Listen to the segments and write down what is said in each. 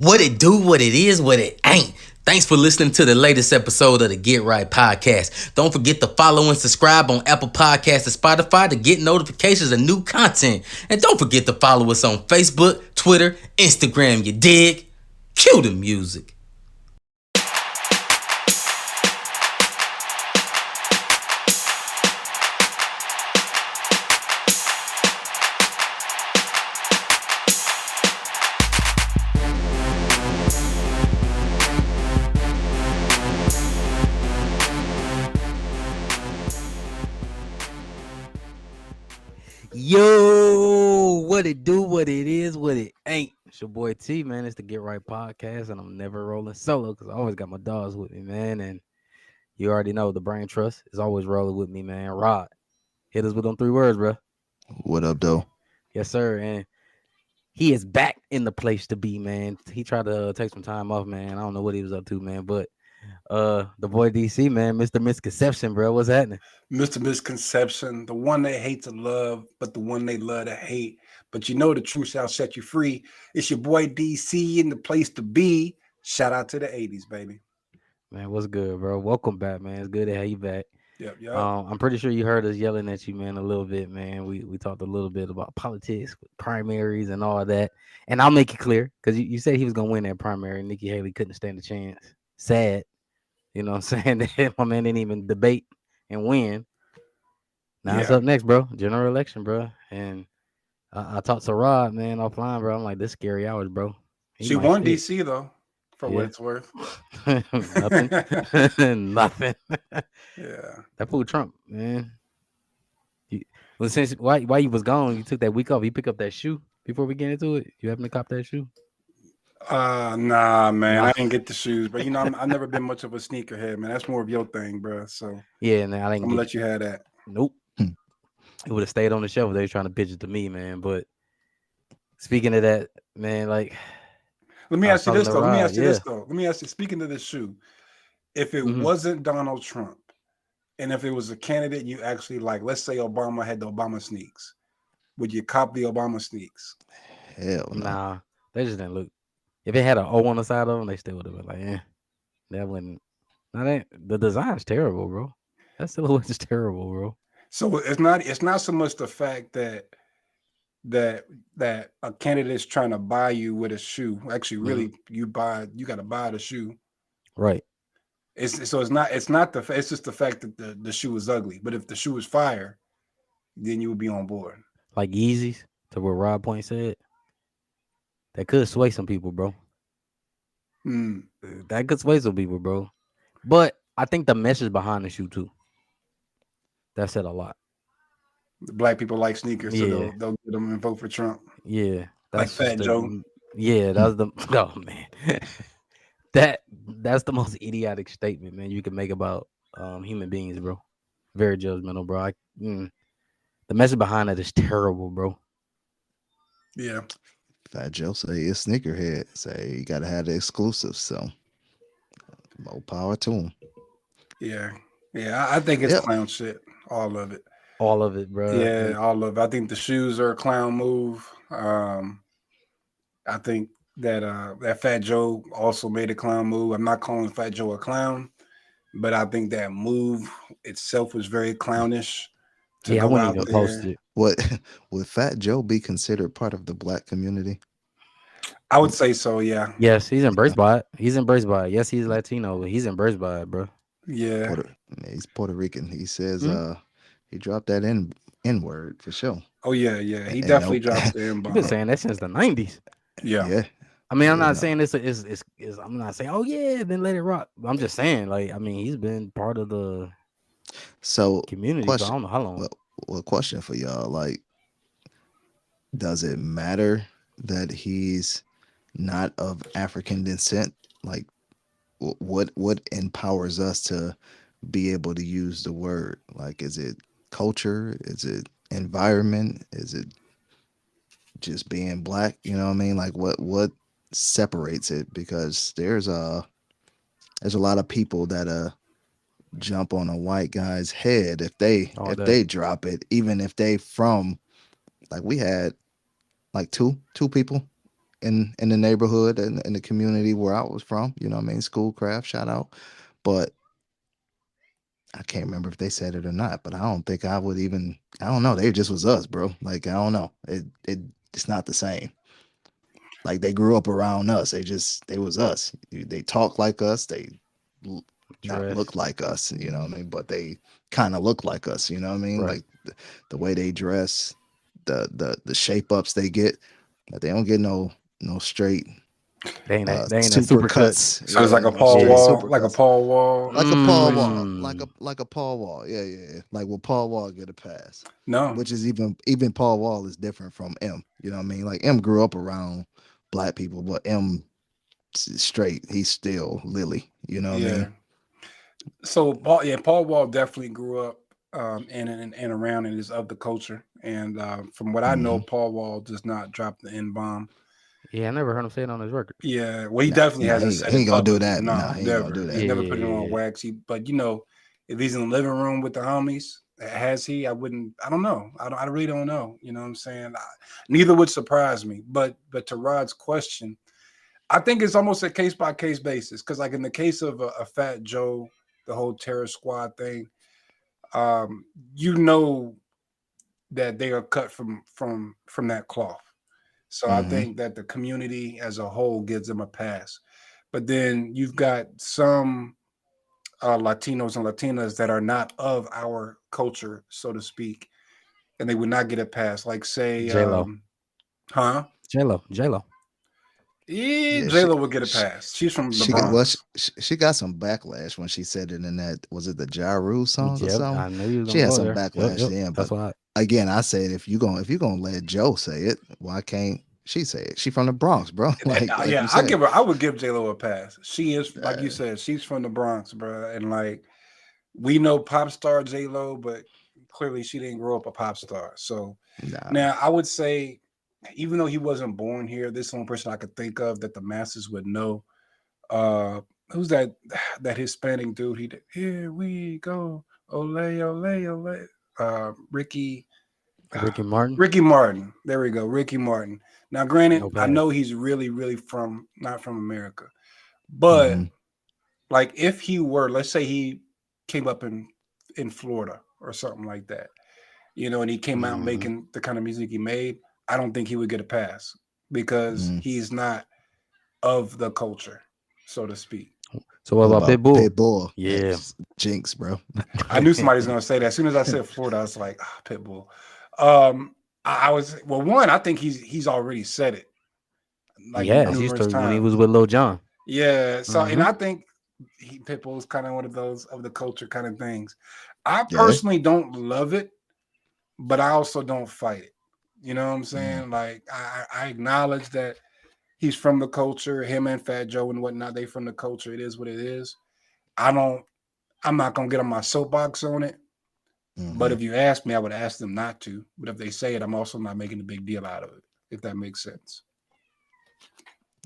What it do, what it is, what it ain't. Thanks for listening to the latest episode of the Get Right Podcast. Don't forget to follow and subscribe on Apple Podcasts and Spotify to get notifications of new content. And don't forget to follow us on Facebook, Twitter, Instagram, you dig? Cue the music. Yo, what it do, what it is, what it ain't. It's your boy T, man. It's the Get Right Podcast, and I'm never rolling solo because I always got my dogs with me, man. And you already know the brain trust is always rolling with me, man. Rod, hit us with them 3 words, bro. What up, though? Yes, sir. And he is back in the place to be, man. He tried to take some time off, man. I don't know what he was up to, man. But the boy DC, man, Mr. Misconception, bro. What's happening? Mr. Misconception, the one they hate to love, but the one they love to hate. But you know the truth shall set you free. It's your boy DC in the place to be. Shout out to the 80s, baby. Man, what's good, bro? Welcome back, man. It's good to have you back. Yep. I'm pretty sure you heard us yelling at you, man, a little bit, man. We talked a little bit about politics, primaries, and all that. And I'll make it clear because you said he was gonna win that primary. Nikki Haley couldn't stand a chance. Sad, you know what I'm saying? That my man didn't even debate and win. Now it's up next, bro. General election, bro. And I talked to Rod, man, offline, bro. I'm like, this scary hours, bro. She won DC though, for what it's worth. Nothing. Nothing. Yeah. That fool Trump, man. Well, since why you was gone, you took that week off. You pick up that shoe before we get into it. You happen to cop that shoe? Nah, man. I didn't get the shoes, but you know, I've never been much of a sneakerhead, man. That's more of your thing, bro. So yeah, man, I'm gonna let you have that. Nope. It would have stayed on the shelf. They were trying to pitch it to me, man. But speaking of that, man, like, let me ask you this though. Let me ask you. Speaking of this shoe, if it wasn't Donald Trump, and if it was a candidate you actually like, let's say Obama had the Obama sneaks, would you cop the Obama sneaks? Hell no. Nah, they just didn't look. If it had an O on the side of them, they still would have been like, that wouldn't. The design's terrible, bro. That silhouette is terrible, bro. So it's not so much the fact that a candidate is trying to buy you with a shoe. Actually, really, you got to buy the shoe. Right. It's just the fact that the shoe is ugly. But if the shoe is fire, then you would be on board. Like Yeezys, to what Rob Point said. That could sway some people, bro. That could sway some people, bro. But I think the message behind the shoe too. That said a lot. The black people like sneakers, so they'll get them and vote for Trump. Yeah, that's like Fat Joe. Yeah, that's the man. That's the most idiotic statement, man, you can make about human beings, bro. Very judgmental, bro. The message behind it is terrible, bro. Yeah. Fat Joe say it's sneakerhead. Say you gotta have the exclusives, so more power to him. Yeah. I think it's clown shit. All of it. All of it, bro. Yeah, all of it. I think the shoes are a clown move. I think that Fat Joe also made a clown move. I'm not calling Fat Joe a clown, but I think that move itself was very clownish. I wouldn't even post it. Would Fat Joe be considered part of the black community? I would say so, yeah. Yes, he's embraced by it. Yes, he's Latino, but he's embraced by it, bro. Yeah. He's Puerto Rican. He says he dropped that N word for sure. Oh yeah. He definitely dropped the N bomb. He's been saying that since the 90s. Yeah. I mean, I'm not saying this is I'm not saying, oh yeah, then let it rock. I'm just saying, like, I mean, he's been part of the community for I don't know how long. Well, question for y'all, like, does it matter that he's not of African descent? Like, what empowers us to be able to use the word? Like, is it culture? Is it environment? Is it just being black? You know what I mean? Like, what separates it? Because there's a lot of people that jump on a white guy's head if they drop it, even if they from, like, we had like two people in the neighborhood and in the community where I was from. You know what I mean? Schoolcraft, shout out. But I can't remember if they said it or not. But I don't think I would even. I don't know. They just was us, bro. Like I don't know. It's not the same. Like they grew up around us. They was us. They talk like us. They l- not look Dress. like us. You know what I mean? But they kind of look like us. You know what I mean? Right. Like the way they dress, the shape ups they get. But they don't get no straight They ain't that super super cut. cuts. So it's Yeah, like a no Paul straight Yeah. Wall, super like a cuts. Paul Wall Like a Paul situation. Wall, Mm. like a Paul Wall. Yeah, yeah, yeah. Like will Paul Wall get a pass? No, Which is even Paul Wall is different from M. You know what I mean? Like M grew up around black people, but M straight. He's still Lily. You know what I yeah. mean? So Paul, yeah, Paul Wall definitely grew up in and around and is of the culture. And from what I know, Hmm. Paul Wall does not drop the N bomb. Yeah, I never heard him say it on his record. Yeah, well, he Nah, definitely nah, hasn't said he it ain't gonna do publicly. that. Nah, No, he ain't gonna never. do He's that. Yeah, never yeah, put it on yeah, yeah. wax. But if he's in the living room with the homies, has he? I wouldn't. I don't know. I really don't know. You know what I'm saying? Neither would surprise me. But to Rod's question, I think it's almost a case by case basis. Because like in the case of a Fat Joe, the whole Terror Squad thing, um, you know that they are cut from that cloth. So I Hmm. think that the community as a whole gives them a pass. But then you've got some Latinos and Latinas that are not of our culture, so to speak, and they would not get a pass. Like say, J Lo. huh? J Lo. Yeah, Yeah, J Lo would get a pass. She's from the she got well, Bronx. she got some backlash when she said it in that was it the Ja Rule song or Yep. something? I knew you was She gonna had go some there. Yep. backlash Yep. then, That's but why. again, I said if you gonna let Joe say it, why can't she say it? She from the Bronx, bro. Like Yeah, you said. I would give J Lo a pass. She is like you Uh, said, she's from the Bronx, bro, and like we know pop star J Lo, but clearly she didn't grow up a pop star. So nah. now I would say, even though he wasn't born here, this is the only person I could think of that the masses would know. Uh, who's that? That Hispanic dude? He did, here we go, ole ole ole. Ricky, Ricky Martin. Ricky Martin. There we go, Ricky Martin. Now, granted, No I pass. know he's really from not from America, but Hmm. like if he were, let's say he came up in Florida or something like that, and he came out Hmm. making the kind of music he made, I don't think he would get a pass because Hmm. he's not of the culture, so to speak. So what What about about Pitbull? Pitbull? Yeah. That's Jinx, bro. I knew somebody's going to say that. As soon as I said Florida, I was like, Pitbull. Um, I was well. One, I think he's already said it He like has. He used numerous to when he times. was with Lil Jon. Yeah. So, and Hmm. I think Pitbull is kind of one of those of the culture kind of things. I Yeah. personally don't love it, but I also don't fight it. You know what I'm Mm. saying? Like I acknowledge that he's from the culture. Him and Fat Joe and whatnot, they from the culture. It is what it is. I don't. I'm not gonna get on my soapbox on it. But Hmm. if you ask me, I would ask them not to. But if they say it, I'm also not making a big deal out of it. If that makes sense.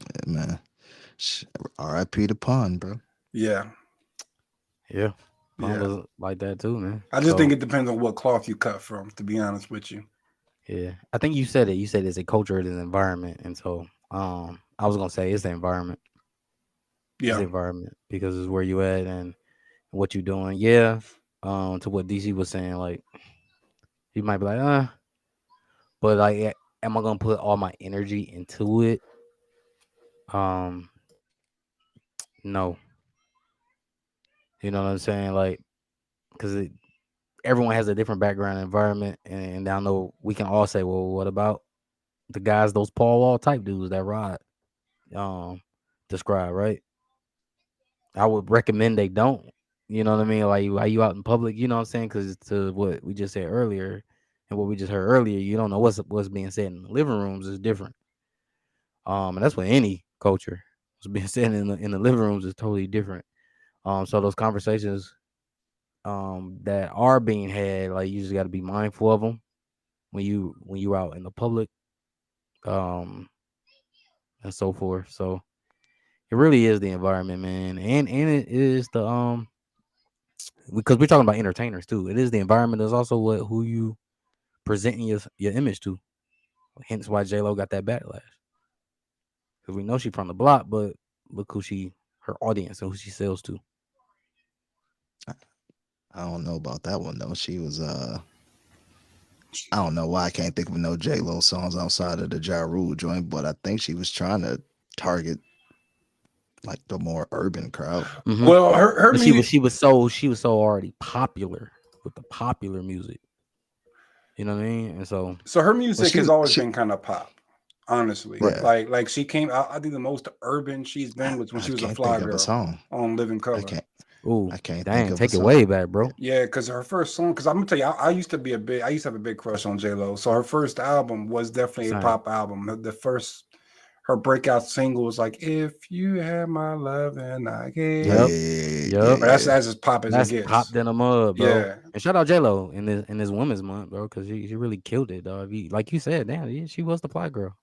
Yeah, man. Sh- R.I.P. the pun, bro. Yeah, Yeah. Pun yeah. was like that too, man. I just think So it depends on what cloth you cut from. To be honest with you. yeah. I think you said it. You said it's a culture, it's an environment. And so I was gonna say it's the environment. It's the Yeah, environment because it's where you at and what you doing. Yeah. To what DC was saying, like you might be like, but like am I gonna put all my energy into it? Um, no. You know what I'm saying? Like, because everyone has a different background and environment, and I know we can all say, well, what about the guys, those Paul Wall type dudes that Rod um describe, right? I would recommend they don't. You know what I mean? Like, while you out in public, you know what I'm saying? Because to what we just said earlier, and what we just heard earlier, you don't know what's being said in the living rooms is different. And that's what any culture was being said in the living rooms is totally different. So those conversations that are being had, like you just got to be mindful of them when you out in the public, um, and so forth. So it really is the environment, man, and it is the because we're talking about entertainers too. It is the environment. Is also what who you presenting your image to. Hence why J Lo got that backlash. Because we know she from the block, but look her audience and who she sells to. I don't know about that one though. She was I don't know why I can't think of no J Lo songs outside of the Ja Rule joint, but I think she was trying to target like the more urban crowd. Hmm. Well, her But music. she was so already popular with the popular music. You know what I mean? And so So her Well, music she has was always she been kind of pop, honestly. right. yeah. Like she came out. I think the most urban she's been was when I she was a can't fly think of a girl song. on Living I Color. can't Ooh, I can't think dang, of a take it way song. back, bro. Yeah, because her first song. Because I'm gonna tell you, I used to be I used to have a big crush on J Lo. So her first album was definitely a Same. pop album. The first her breakout single was like "If You Had My Love and I Yeah, Gave." Yep. yeah, yeah, Yep. But yeah. that's as pop as it That's gets. popped in a mud, bro. Yeah, And shout out J Lo in this Women's Month, bro, because she really killed it, dog. Like you said, damn, yeah, she was the fly girl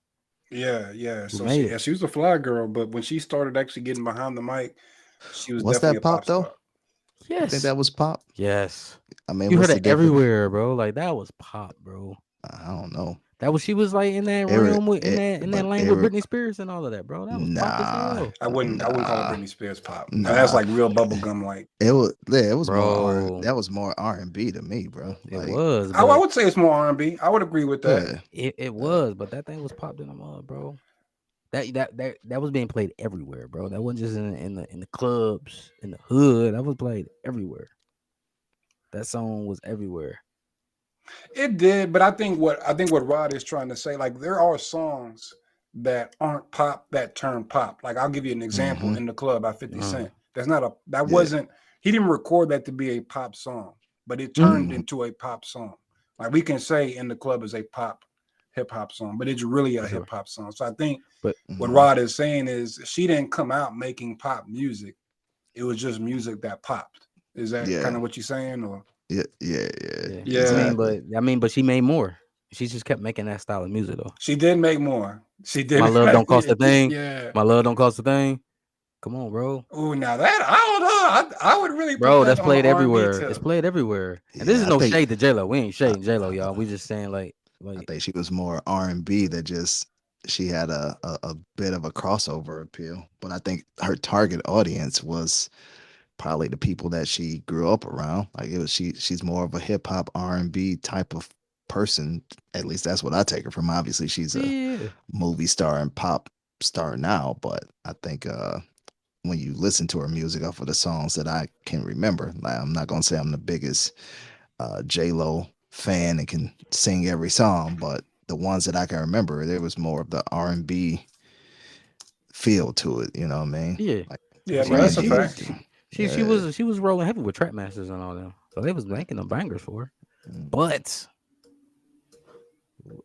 yeah. who So made it. she was a fly girl, but when she started actually getting behind the mic, she was What's definitely a that pop pop though? star. You think Yes, that was pop? yes. I mean, You what's heard the it difference? everywhere, bro. Like that was pop, bro. I don't know. That was she was like in that Era, realm with it, in that but lane with era, Britney Spears and all of that, bro. That was pop as nah, hell, I wouldn't call it nah, Britney Spears pop. Now that's nah. like real bubblegum like. It was yeah, it was more R. bro. That was more R&B to me, bro. It Like was, I but would say it's more R&B. I would agree with that. yeah, it yeah. was, but that thing was popped in the mud, bro. That was being played everywhere, bro. That wasn't just in the clubs in the hood. That was played everywhere. That song was everywhere. It did, but I think what Rod is trying to say, like there are songs that aren't pop that turn pop. Like I'll give you an example Mm-hmm. in the club by 50 Uh, Cent. That's not a that Yeah. wasn't he didn't record that to be a pop song, but it mm, turned Mm-hmm. into a pop song. Like we can say in the club is a pop hip hop song, but it's really for a hip sure. hop song. So I think But what Mm-hmm. Rod is saying is she didn't come out making pop music. It was just music that popped. Is that kind Yeah. of what you're saying? Or Yeah. Yeah. Yeah. yeah, yeah, Exactly. but she made more. She just kept making that style of music though. she did make more. She My did. love don't cost a thing. Yeah. My love don't cost a thing. Come on, bro. Oh, now that I don't know. I would really put Bro, that that's on the played R&B everywhere. It's tip. played everywhere. And this is Yeah. no shade to J Lo. We ain't I, shading J Lo, y'all. I We just saying I like think she was more R&B that just she had a bit of a crossover appeal, but I think her target audience was probably the people that she grew up around. Like it was she's more of a hip hop R&B type of person. At least that's what I take her from. Obviously, she's a yeah. movie star and pop star now, but I think when you listen to her music off of the songs that I can remember, like I'm not gonna say I'm the biggest J Lo fan and can sing every song, but the ones that I can remember, there was more of the R&B feel to it. You know what I mean? Yeah. Like Yeah, no, that's a She Brandy. was fact. Yeah. she was rolling heavy with Trap Masters and all them. So they was making them bangers for her. Mm. But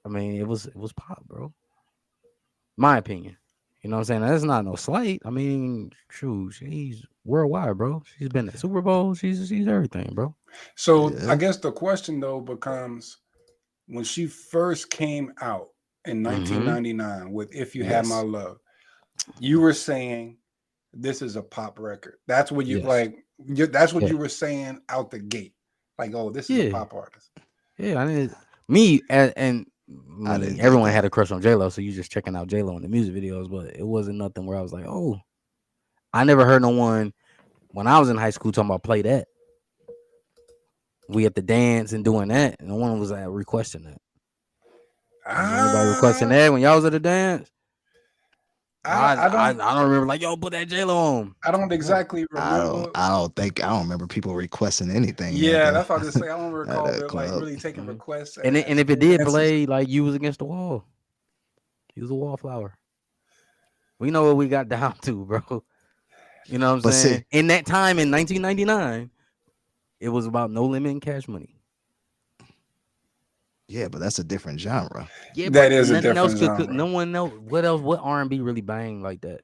I mean, it was pop, bro. My opinion. You know what I'm saying? That's not no slight. I mean, true, she's worldwide, bro. She's been at Super Bowl. She's everything, bro. So I Yeah. guess the question though becomes when she first came out in Mm-hmm. 1999 with "If You Had My Yes. Love," you were saying this is a pop record. That's what you Yes. like. That's what Yeah. you were saying out the gate. Like, oh, this is a Yeah. pop artist. Yeah. I mean, me and I I mean, didn't think everyone had that. a crush on J Lo, so you just checking out J Lo in the music videos, but it wasn't nothing where I was like, oh, I never heard no one when I was in high school talking about play that. We at the dance and doing that. No one was requesting that. Was anybody requesting Ah, that when y'all was at the dance? I I don't don't remember like yo put that J Lo on. I don't No. exactly remember. I don't remember people requesting anything at Yeah, the that's what I was just say. I don't at recall that like club. really taking Mhm. requests And at if it school did dances. play, like you was against the wall. You was a wallflower. We know what we got down to, bro. You know what I'm But see, saying? In that time in 1999, it was about No Limit and Cash Money. yeah, but that's a different genre. Yeah, That but is a nothing else different could no genre. one know what else what R&B really bang like that.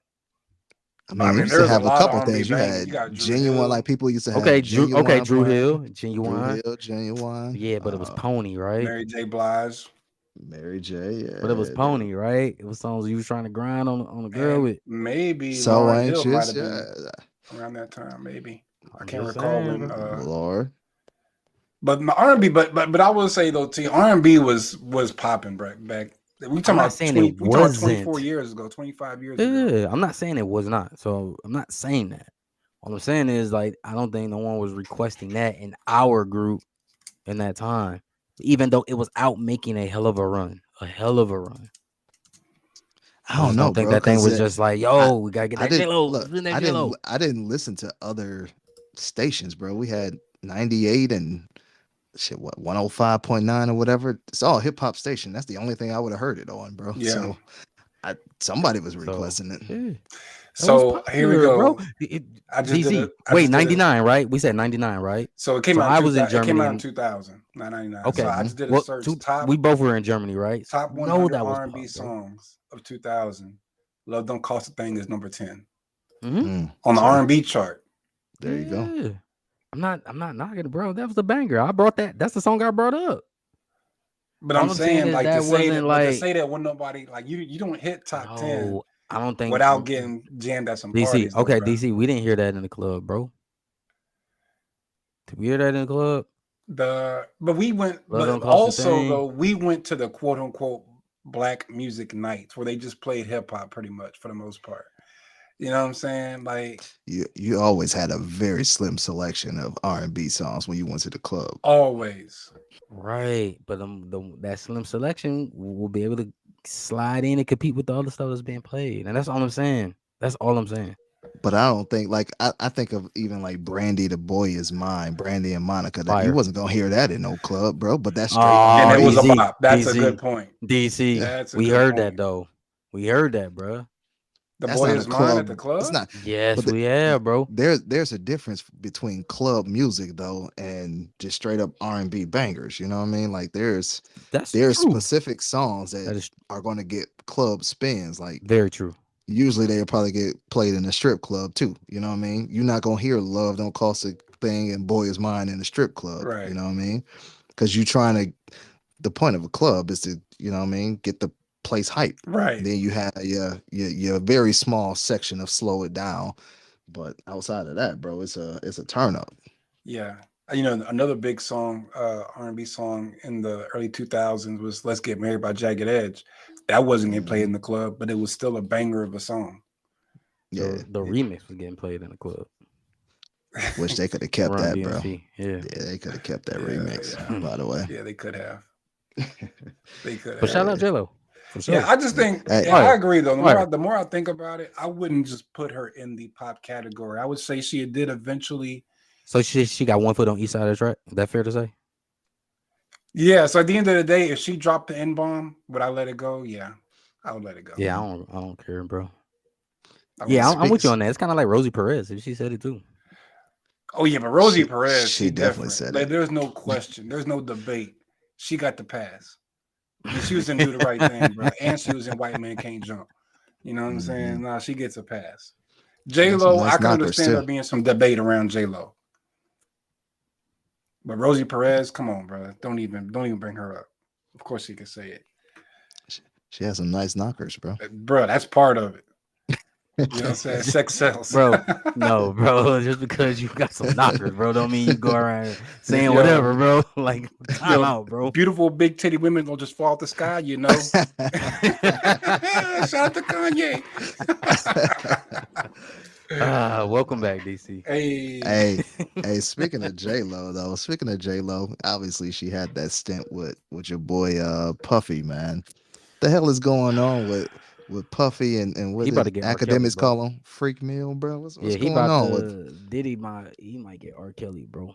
I I mean, you mean, used to there's a have a lot of couple R&B things. You bangers. had You got Drew genuine, like Hill. people used to have Okay, genuine Drew playing. Hill, Drew Genuine. Hill, genuine. Yeah, but it was Pony, right? Mary J. Blige, Mary J. But it was Yeah, Pony, right? It was songs you was trying to grind on a girl and with. maybe so Lauren Hill might anxious. have been Yeah, around that time. Maybe I I'm can't just recall saying, when. bro. Lord. But my R&B, but I will say though, T R&B was popping back. We I'm talking not about saying 20. it We talking about 24 wasn't. years ago, 25 years ago. Yeah, I'm not saying it was not. So I'm not saying that. All I'm saying is like I don't think no one was requesting that in our group in that time, even though it was out making a hell of a run, a hell of a run. I I don't just don't know, think bro, that thing because was just like, I yo, we gotta get I that J didn't Lo, look. that J Lo. I didn't listen to other stations, bro. We had 98 and shit, what 105.9 or whatever. It's all hip hop station. That's the only thing I would have heard it on, bro. Yeah. So somebody was So requesting it. yeah, it was So here we popular, bro. go. I just did DC, it. I wait, just did it. 99, right? We said 99, right? So it came So out in I was in 2000. It came Germany out in and 2000, not 99. So okay, I Hmm. just did a well, search. we both were in Germany, right? So Top no, 100 that was R&B pop, bro. songs of 2000. Love Don't Cost a Thing is number 10 Hmm. on the See, R&B chart. there you go. Yeah, I'm not knocking it, bro. That was a banger. I brought that. That's the song I brought up. But All I'm I'm saying saying is like that wasn't to like say that when nobody like you don't hit top 10 no. I don't think without getting jammed at some DC. parties though, Okay, bro. DC. We didn't hear that in the club, bro. Did we hear that in the club? But we went Love but don't cost a also thing. though we went to the quote unquote black music nights where they just played hip hop pretty much for the most part. You know what I'm saying? Like You always had a very slim selection of R&B songs when you went to the club. always. Right, but that slim selection will be able to slide in and compete with the other stuff that's being played, and that's all I'm saying. That's all I'm saying. But I don't think like I think of even like Brandy the Boy Is Mine, Brandy and Monica. That you Fire. wasn't gonna hear that in no club, bro. But that's straight And Oh, it was a R&B. DC, bop. That's a good DC, point. DC. Yeah, That's a We good heard that point. though. We heard that, bro. The that's boy not a is mine at club. the It's club? not. Yes, But we have, bro. there's a difference between club music though and just straight up R&B bangers. You know what I mean? Like That's there's true. specific songs that That is are going to get club spins. Like very true. usually they'll probably get played in a strip club too. You know what I mean? You're not gonna hear "Love Don't Cost a Thing" and "Boy Is Mine" in a strip club. You Right. know what I mean? Because you trying to. The point of a club is to you know what I mean get the place hype. Right. Then you have your very small section of slow it down. But outside of that, bro, it's a turn up. Yeah. You know, another big song, R&B song in the early 2000s was "Let's Get Married" by Jagged Edge. That wasn't getting played Hmm. in the club, but it was still a banger of a song. Yeah, The remix was getting played in the club. wish they could have kept Run that, bro. DMC. Yeah. Yeah, they could have kept that Yeah, remix. yeah. By the way. Yeah, they could have. They could But shout have. out Yeah. J Lo for Yeah, sure. I just think Hey, yeah, I Fire, agree though. fire. The more I think about it, I wouldn't just put her in the pop category. I would say she did eventually. So she got one foot on each side of the track. Is that fair to say? Yeah, so at the end of the day, if she dropped the N bomb, would I let it go? Yeah, I would let it go. Yeah, mm, I don't care, bro. I would Yeah, let it I'm go. with you speaks. on that. It's kind of like Rosie Perez if she said it too. Oh yeah, but Rosie She Perez, she she definitely different. said Like, it. there's no question. There's no debate. She got the pass. I mean, she was in Do the Right Thing, bro, and she was in White Man Can't Jump. You know what I'm Hmm. saying? Nah, she gets a pass. She J has some Lo, I nice can knockers understand too. there being some debate around J Lo, but Rosie Perez, come on, bro, don't even bring her up. Of course, she can say it, She has some nice knockers, bro. bro. That's part of it. You know what I'm saying? Sex sells. Bro, no, bro. Just because you got some knockers, bro, don't mean you go around saying Yo, whatever, bro. Like time yo, out, bro. beautiful big titty women don't just fall out the sky, you know. Shout out to Kanye. Welcome back, DC. Hey, Hey, hey, speaking of J Lo though, speaking of J Lo, obviously she had that stint with your boy Puffy, man. The hell is going on with Puffy and He what about did to get R. Kelly, academics bro. call him? Freak meal, bro. What's Yeah, he going about on with to he might get R. Kelly, bro.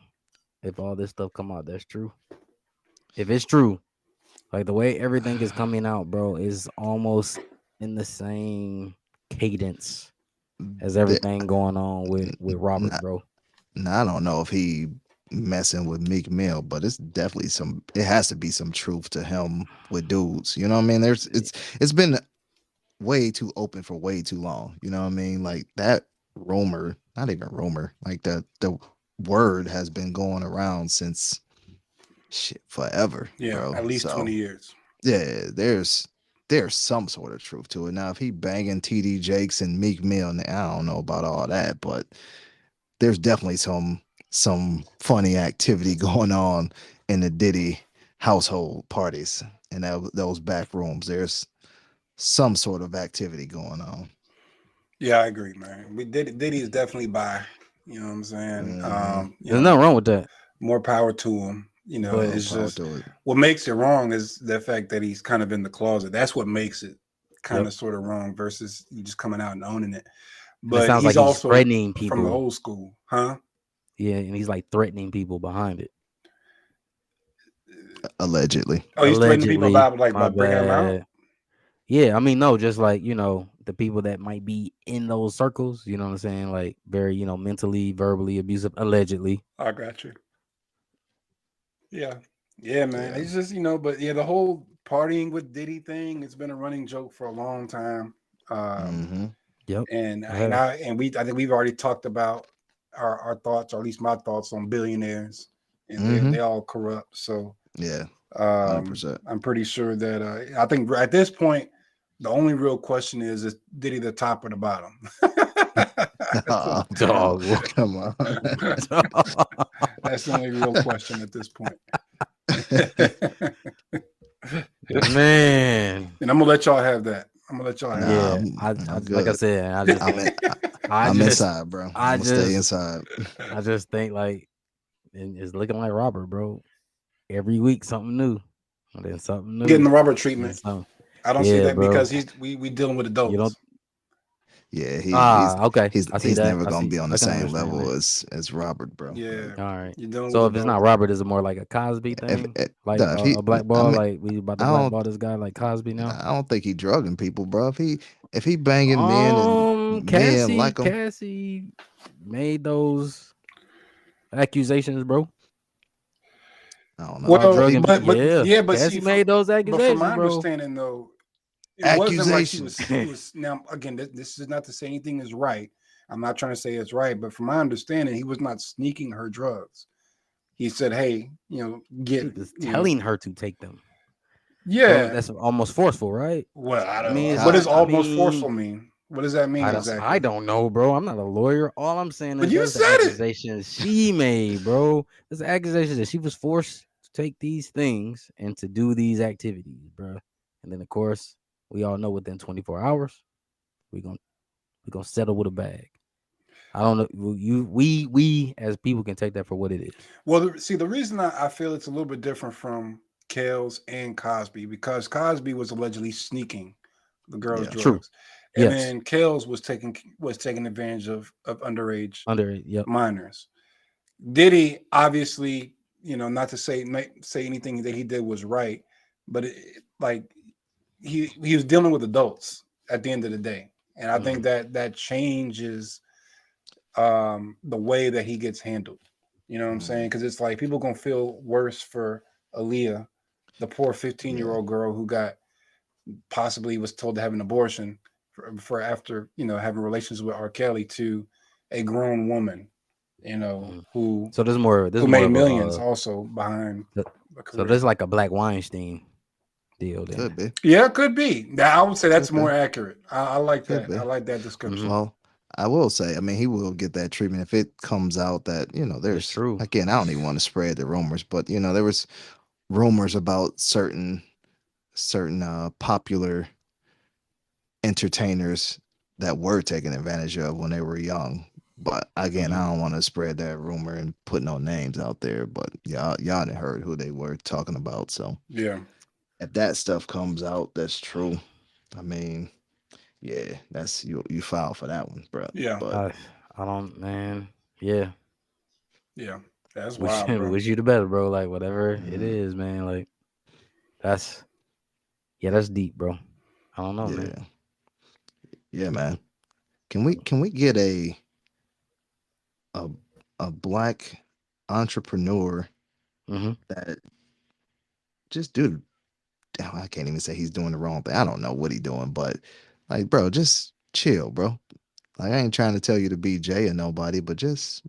If all this stuff come out, that's true. If it's true, like the way everything is coming out, bro, is almost in the same cadence as the everything going on with Robert, not, bro. I don't know if he messing with Meek Mill, but it's definitely some it has to be some truth to him with dudes. You know what I mean? It's been way too open for way too long. You know what I mean? Like that rumor, not even rumor, like the word has been going around since shit forever, yeah, bro. at least So 20 years. yeah, there's some sort of truth to it. Now, if he banging TD Jakes and Meek Mill, now, I don't know about all that, but there's definitely some funny activity going on in the Diddy household parties and those back rooms. There's some sort of activity going on. Yeah, I agree, man. We Diddy is definitely by. You know what I'm saying? Hmm. There's nothing wrong with that. More power to him. But More It's power just to it. what makes it wrong is the fact that he's kind of in the closet. That's what makes it kind yep. of sort of wrong versus you just coming out and owning it. And it But sounds like he's he's also threatening from the people. old school, huh? Yeah, and he's like threatening people behind it. Allegedly. Oh, he's threatening people Allegedly, about like my by bringing them out. bad. Yeah, I mean, no, just like, the people that might be in those circles, you know what I'm saying? Like very, mentally, verbally abusive, allegedly. I got you. Yeah, yeah, man. Yeah. It's just but yeah, the whole partying with Diddy thing, it's been a running joke for a long time. Um, Hmm. Yep. I and have. I think we've already talked about our thoughts, or at least my thoughts on billionaires, and they Hmm. all corrupt. So Yeah. 100%. I'm pretty sure that I think at this point, the only real question is Diddy the top or the bottom? Oh, bro, Dog. come on. That's the only real question at this point. Man. And I'm gonna let y'all have that. I'm gonna let y'all have Nah, Yeah. I'm, I I'm like I good. said, I just I'm in, think I I'm just inside, bro. I'm I gonna stay just inside. I just think like and it's looking like Robert, bro. Every week something new. And then something getting new. the Robert And then treatment. something. I don't see Yeah, that because bro. we dealing with You don't adults. Yeah, okay. he's I see he's that. never I gonna see. be on the I can same understand level that. as Robert, bro. Like, Yeah, All right. you're dealing with So if it's not adults. Robert, is it more like a Cosby if, thing? if Like nah, if a he, I blackball? mean, Like we about to I don't blackball this guy like Cosby now? I don't think he drugging people, bro. If he banging men and men like him, Cassie made those accusations, bro. I don't know About Well, if he drugging people. but Yeah. yeah, but Cassie see, made those from accusations, my bro. understanding though, it wasn't like accusations. he was now again. This is not to say anything is right. I'm not trying to say it's right, but from my understanding, he was not sneaking her drugs. He said, "Hey, He get was you know, telling her to take them. So yeah." that's almost forceful, right? Well, I I don't. mean, it's What does not. I almost mean, forceful mean? What does that mean I exactly? don't know, bro. I'm not a lawyer. All I'm saying But is you that's the said it. accusations she made, bro. There's the accusation that she was forced to take these things and to do these activities, bro. And then of course, we all know within 24 hours, we're gonna we're gonna settle with a bag. I don't know. We as people can take that for what it is. Well, see, the reason I feel it's a little bit different from Kales and Cosby because Cosby was allegedly sneaking the girl's Yeah, True. drugs, and Yes. then Kales was taking advantage of underage Under it. Yep. minors. Diddy, obviously, not to say anything that he did was right, but like he was dealing with adults at the end of the day, and I think Hmm. that changes the way that he gets handled. You know what I'm saying? mm, Because it's like people gonna feel worse for Aaliyah, the poor 15-year yeah, old girl who got possibly was told to have an abortion for after having relations with R. Kelly to a grown woman, Hmm. who So there's more made of a millions also behind th- a so career. there's like a Black Weinstein deal then. could be, Yeah, it could be. I would say that's could be, more accurate. I like could that. be. I like that Hmm. description. Well, I will say, I mean, he will get that treatment if it comes out that It's there's true. again, I don't even want to spread the rumors, but there was rumors about certain popular entertainers that were taken advantage of when they were young. But again, Hmm. I don't want to spread that rumor and put no names out there. But y'all didn't heard who they were talking about. So Yeah, if that stuff comes out, that's true. I mean, yeah, that's you file for that one, bro. yeah, But I don't, man. Yeah. yeah. That's Wish wild, bro. wish you the better, bro. Like whatever it mm, is, man. Like that's that's deep, bro. I don't know, man. yeah, yeah, man. Can we get a a black entrepreneur Hmm. that just do I can't even say he's doing the wrong thing. I don't know what he's doing, but like, bro, just chill, bro. Like, I ain't trying to tell you to be Jay or nobody, but just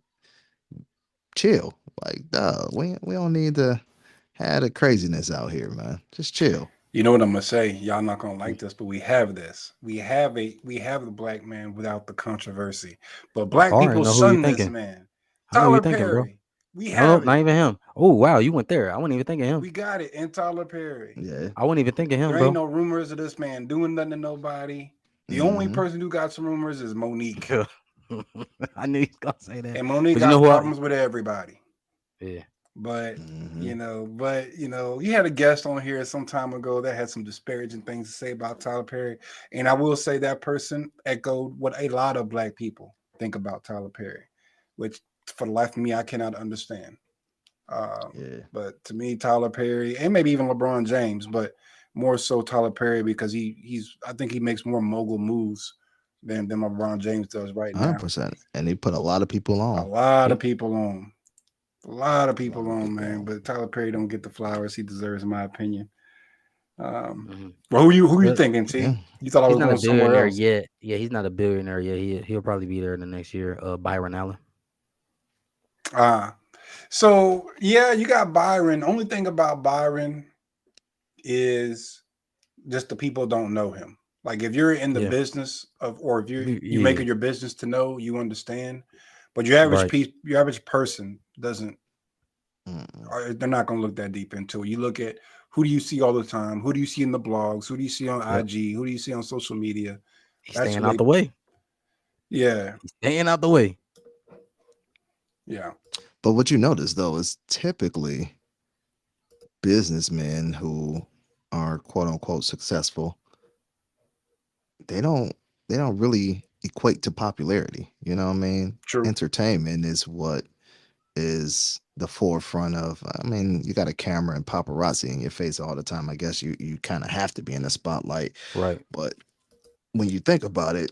chill. Like, duh, we don't need to have the craziness out here, man. Just chill. You know what I'm gonna say? Y'all not gonna like this, but we have this. We have the black man without the controversy. But I black already people know who you shun this thinking. man. I know who you Tyler thinking, bro. Perry. We I don't know, have not it. even him. Oh wow, you went there. I wasn't even thinking him. We got it in Tyler Perry. Yeah. I wasn't even thinking him, There ain't bro. no rumors of this man doing nothing to nobody. The only Mm-hmm. person who got some rumors is Monique. I knew he was gonna say that. And Monique But you know got who? I, problems with everybody. yeah, But Mm-hmm. you had a guest on here some time ago that had some disparaging things to say about Tyler Perry. And I will say that person echoed what a lot of black people think about Tyler Perry, which for the life of me, I cannot understand. Yeah. But to me, Tyler Perry, and maybe even LeBron James, but more so Tyler Perry because he's I think he makes more mogul moves than LeBron James does right now. 100%. And he put a lot of people A on. lot of yep. people on. A lot of A people lot of on, people man. on. But Tyler Perry don't get the flowers he deserves, in my opinion. Mhm. Well, who you But thinking, Yeah. T? You thought I he's was not a going somewhere billionaire else. yet. Yeah, he's not a billionaire yet. He'll probably be there in the next year. Byron Allen. Ah, so yeah, you got Byron. Only thing about Byron is just the people don't know him. Like if you're in the Yeah, business of, or if you make yeah, it your business to know, you understand. But right. your average person doesn't. Mm-mm. Or they're not going to look that deep into it. You look at who do you see all the time? Who do you see in the blogs? Who do you see on Yep. IG? Who do you see on social media? He's That's who staying out they. the way. Yeah, He's staying out the way. yeah, But what you notice though is typically businessmen who are quote unquote successful, they don't they don't really equate to popularity. You know what I mean? true. Entertainment is what is the forefront of. I mean, you got a camera and paparazzi in your face all the time. I guess you kind of have to be in the spotlight. Right. But when you think about it,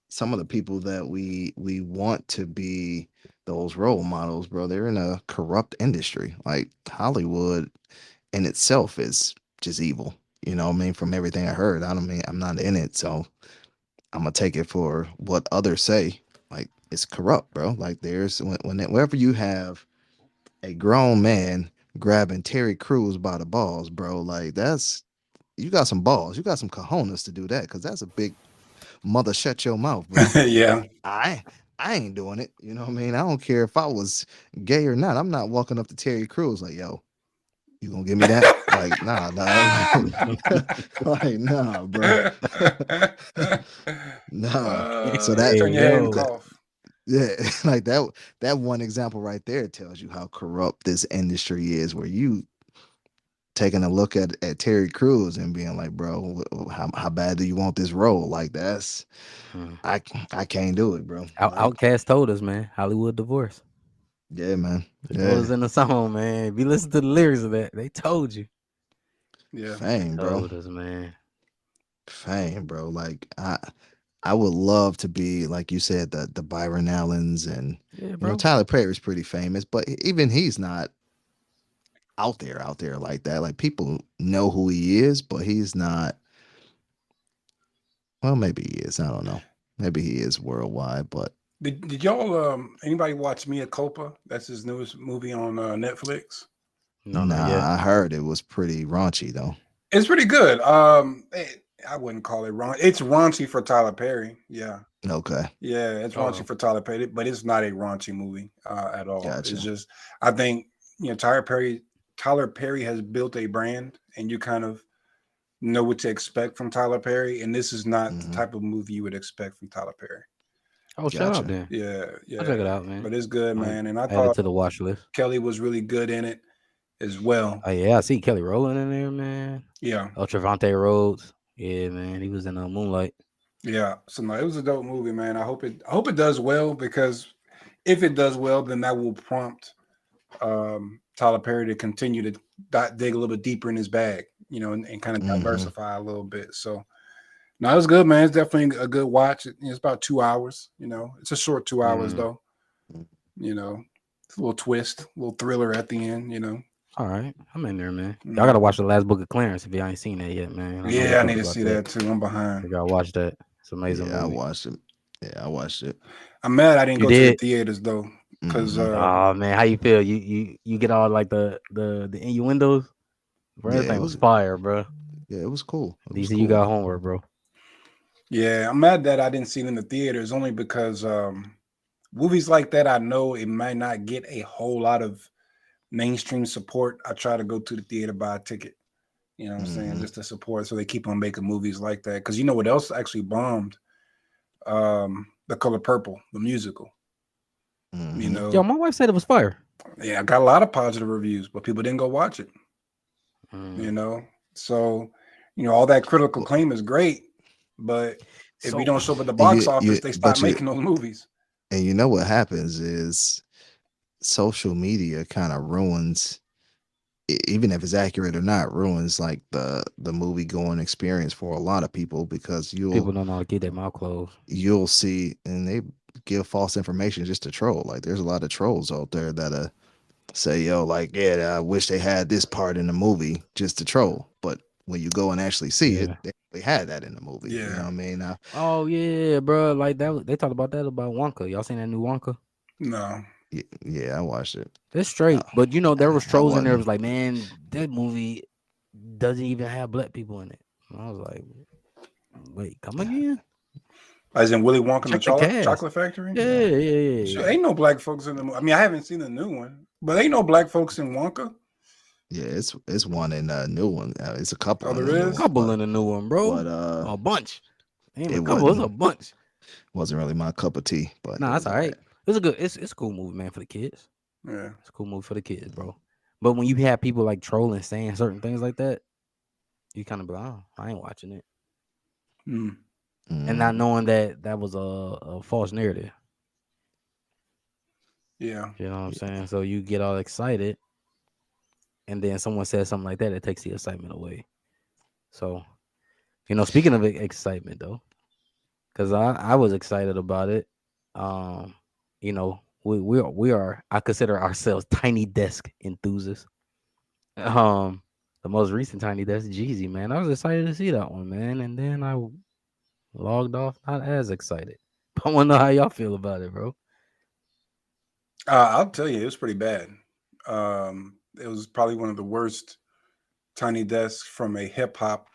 some of the people that we want to be those role models, bro, they're in a corrupt industry. Like Hollywood in itself is just evil. You know what I mean? From everything I heard. I don't mean I'm not in it, so I'm gonna take it for what others say. Like it's corrupt, bro. Like there's whenever you have a grown man grabbing Terry Crews by the balls, bro, like that's you got some balls. You got some cojones to do that because that's a big mother shut your mouth, bro. Yeah. Like I ain't doing it. You know what I mean? I don't care if I was gay or not. I'm not walking up to Terry Crews like, yo, you gonna give me that? Like, nah, dog. Like, nah, bro. Nah. So Hey, Turn your head and yo. that cough. yeah, like that one example right there tells you how corrupt this industry is where you taking a look at Terry Crews and being like, bro, how bad do you want this role? Like that's Hmm. I I can't do it, bro. Like, Outcast told us, man. Hollywood divorce. yeah, man. They told us Yeah. in the song, man. If you listen to the lyrics of that, they told you. Yeah. They Fame, bro. told us, man. Fame, bro. Like I would love to be like you said the Byron Allens and Yeah, you know bro. Tyler Perry's pretty famous, but even he's not out there like that. Like people know who he is, but he's not. Well, maybe he is. I don't know. Maybe he is worldwide, but Did y'all anybody watch Mia Culpa? That's his newest movie on Netflix. No, not yet. nah. I heard it was pretty raunchy though. It's pretty good. I wouldn't call it raunch. It's raunchy for Tyler Perry. Yeah. Okay, Yeah, it's raunchy Oh, for Tyler Perry, but it's not a raunchy movie at all. It's gotcha. just I think Tyler Perry has built a brand, and you kind of know what to expect from Tyler Perry. And this is not the Hmm. type of movie you would expect from Tyler Perry. oh, shut up Gotcha. then. Yeah, I'll check yeah, it out, man. but it's good, I'll man. And I add it thought to the watch list. Kelly was really good in it as well. Oh yeah, I see Kelly Rowland in there, man. Yeah, Oh, Trevante Rhodes. Yeah, man. He was in Moonlight. yeah. So no, it was a dope movie, man. I hope it does well because if it does well, then that will prompt Tyler Perry to continue to dig a little bit deeper in his bag, and kind of Hmm. diversify a little bit. So, no, it was good, man. It's definitely a good watch. It's about 2 hours. It's a short 2 hours Mm. though. It's a little twist, a little thriller at the end. All right. I'm in there, man. Y'all Mm. gotta watch the last book of Clarence if y'all ain't seen that yet, man. I know we Yeah, I need talked to about see that. that too. I'm behind. You gotta watch that. It's an amazing Yeah, I movie. watched it. Yeah, I watched it. I'm mad I didn't You go to the did? theaters though, because Hmm. Oh man, how you feel? You get all like the innuendos? Bro, Yeah, everything was fire, bro. it was cool. It was DC, you cool. got homework, bro. yeah, I'm mad that I didn't see it in the theaters only because movies like that, I know it might not get a whole lot of mainstream support. I try to go to the theater, buy a ticket. You know what I'm saying? Mm-hmm. Just to support, so they keep on making movies like that. Because you know what else actually bombed? The Color Purple, the musical. You Mm-hmm. Yo, know, my wife said it was fire. yeah, I got a lot of positive reviews, but people didn't go watch it. You Mm. know, so all that critical Well, claim is great, but if you So don't show up at the and box office, you, they stop but you, making those movies. and you know what happens is social media kind of ruins, even if it's accurate or not, ruins like the movie going experience for a lot of people because people don't know how to keep their mouth closed. you'll see and they give false information just to troll. Like there's a lot of trolls out there that say, yo, like, yeah, I wish they had this part in the movie just to troll. But when you go and actually see it, Yeah. they had that in the movie. You know Yeah, what I mean? Oh yeah, bro. Like that. They talked about that about Wonka. Y'all seen that new Wonka? no, Yeah, I watched it. That's I, straight. But there was I trolls in there. It wasn't. was like, man, that movie doesn't even have black people in it. And I was like, wait, come again? as in Willy Wonka and the Check the cast. Chocolate Factory. Yeah, Yeah. yeah, yeah, Sure, yeah. ain't no black folks in the movie. I mean, I haven't seen the new one, but ain't no black folks in Wonka. Yeah, it's one in a new one. It's a couple Oh, in there the new one, is. Couple in the new one, but bro. A bunch. Ain't a it couple. It's a wasn't bunch. wasn't really my cup of tea, but Nah, it that's was all all right. right. It's a good. It's a cool movie, man, for the kids. Yeah. It's a cool movie for the kids, bro. But when you have people like trolling, saying certain things like that, you kind of be like, oh, I ain't watching it, Hmm. and not Mm-hmm. knowing that that was a false narrative. Yeah. You know what I'm Yeah. saying? So you get all excited, and then someone says something like that, it takes the excitement away. So speaking of excitement though, because I was excited about it. Um, we are I consider ourselves tiny desk enthusiasts. Um, the most recent tiny desk, Jeezy, man. I was excited to see that one, man, and then I logged off not as excited. I want to know how y'all feel about it, bro. I'll tell you, it was pretty bad. It was probably one of the worst Tiny Desks from a hip hop.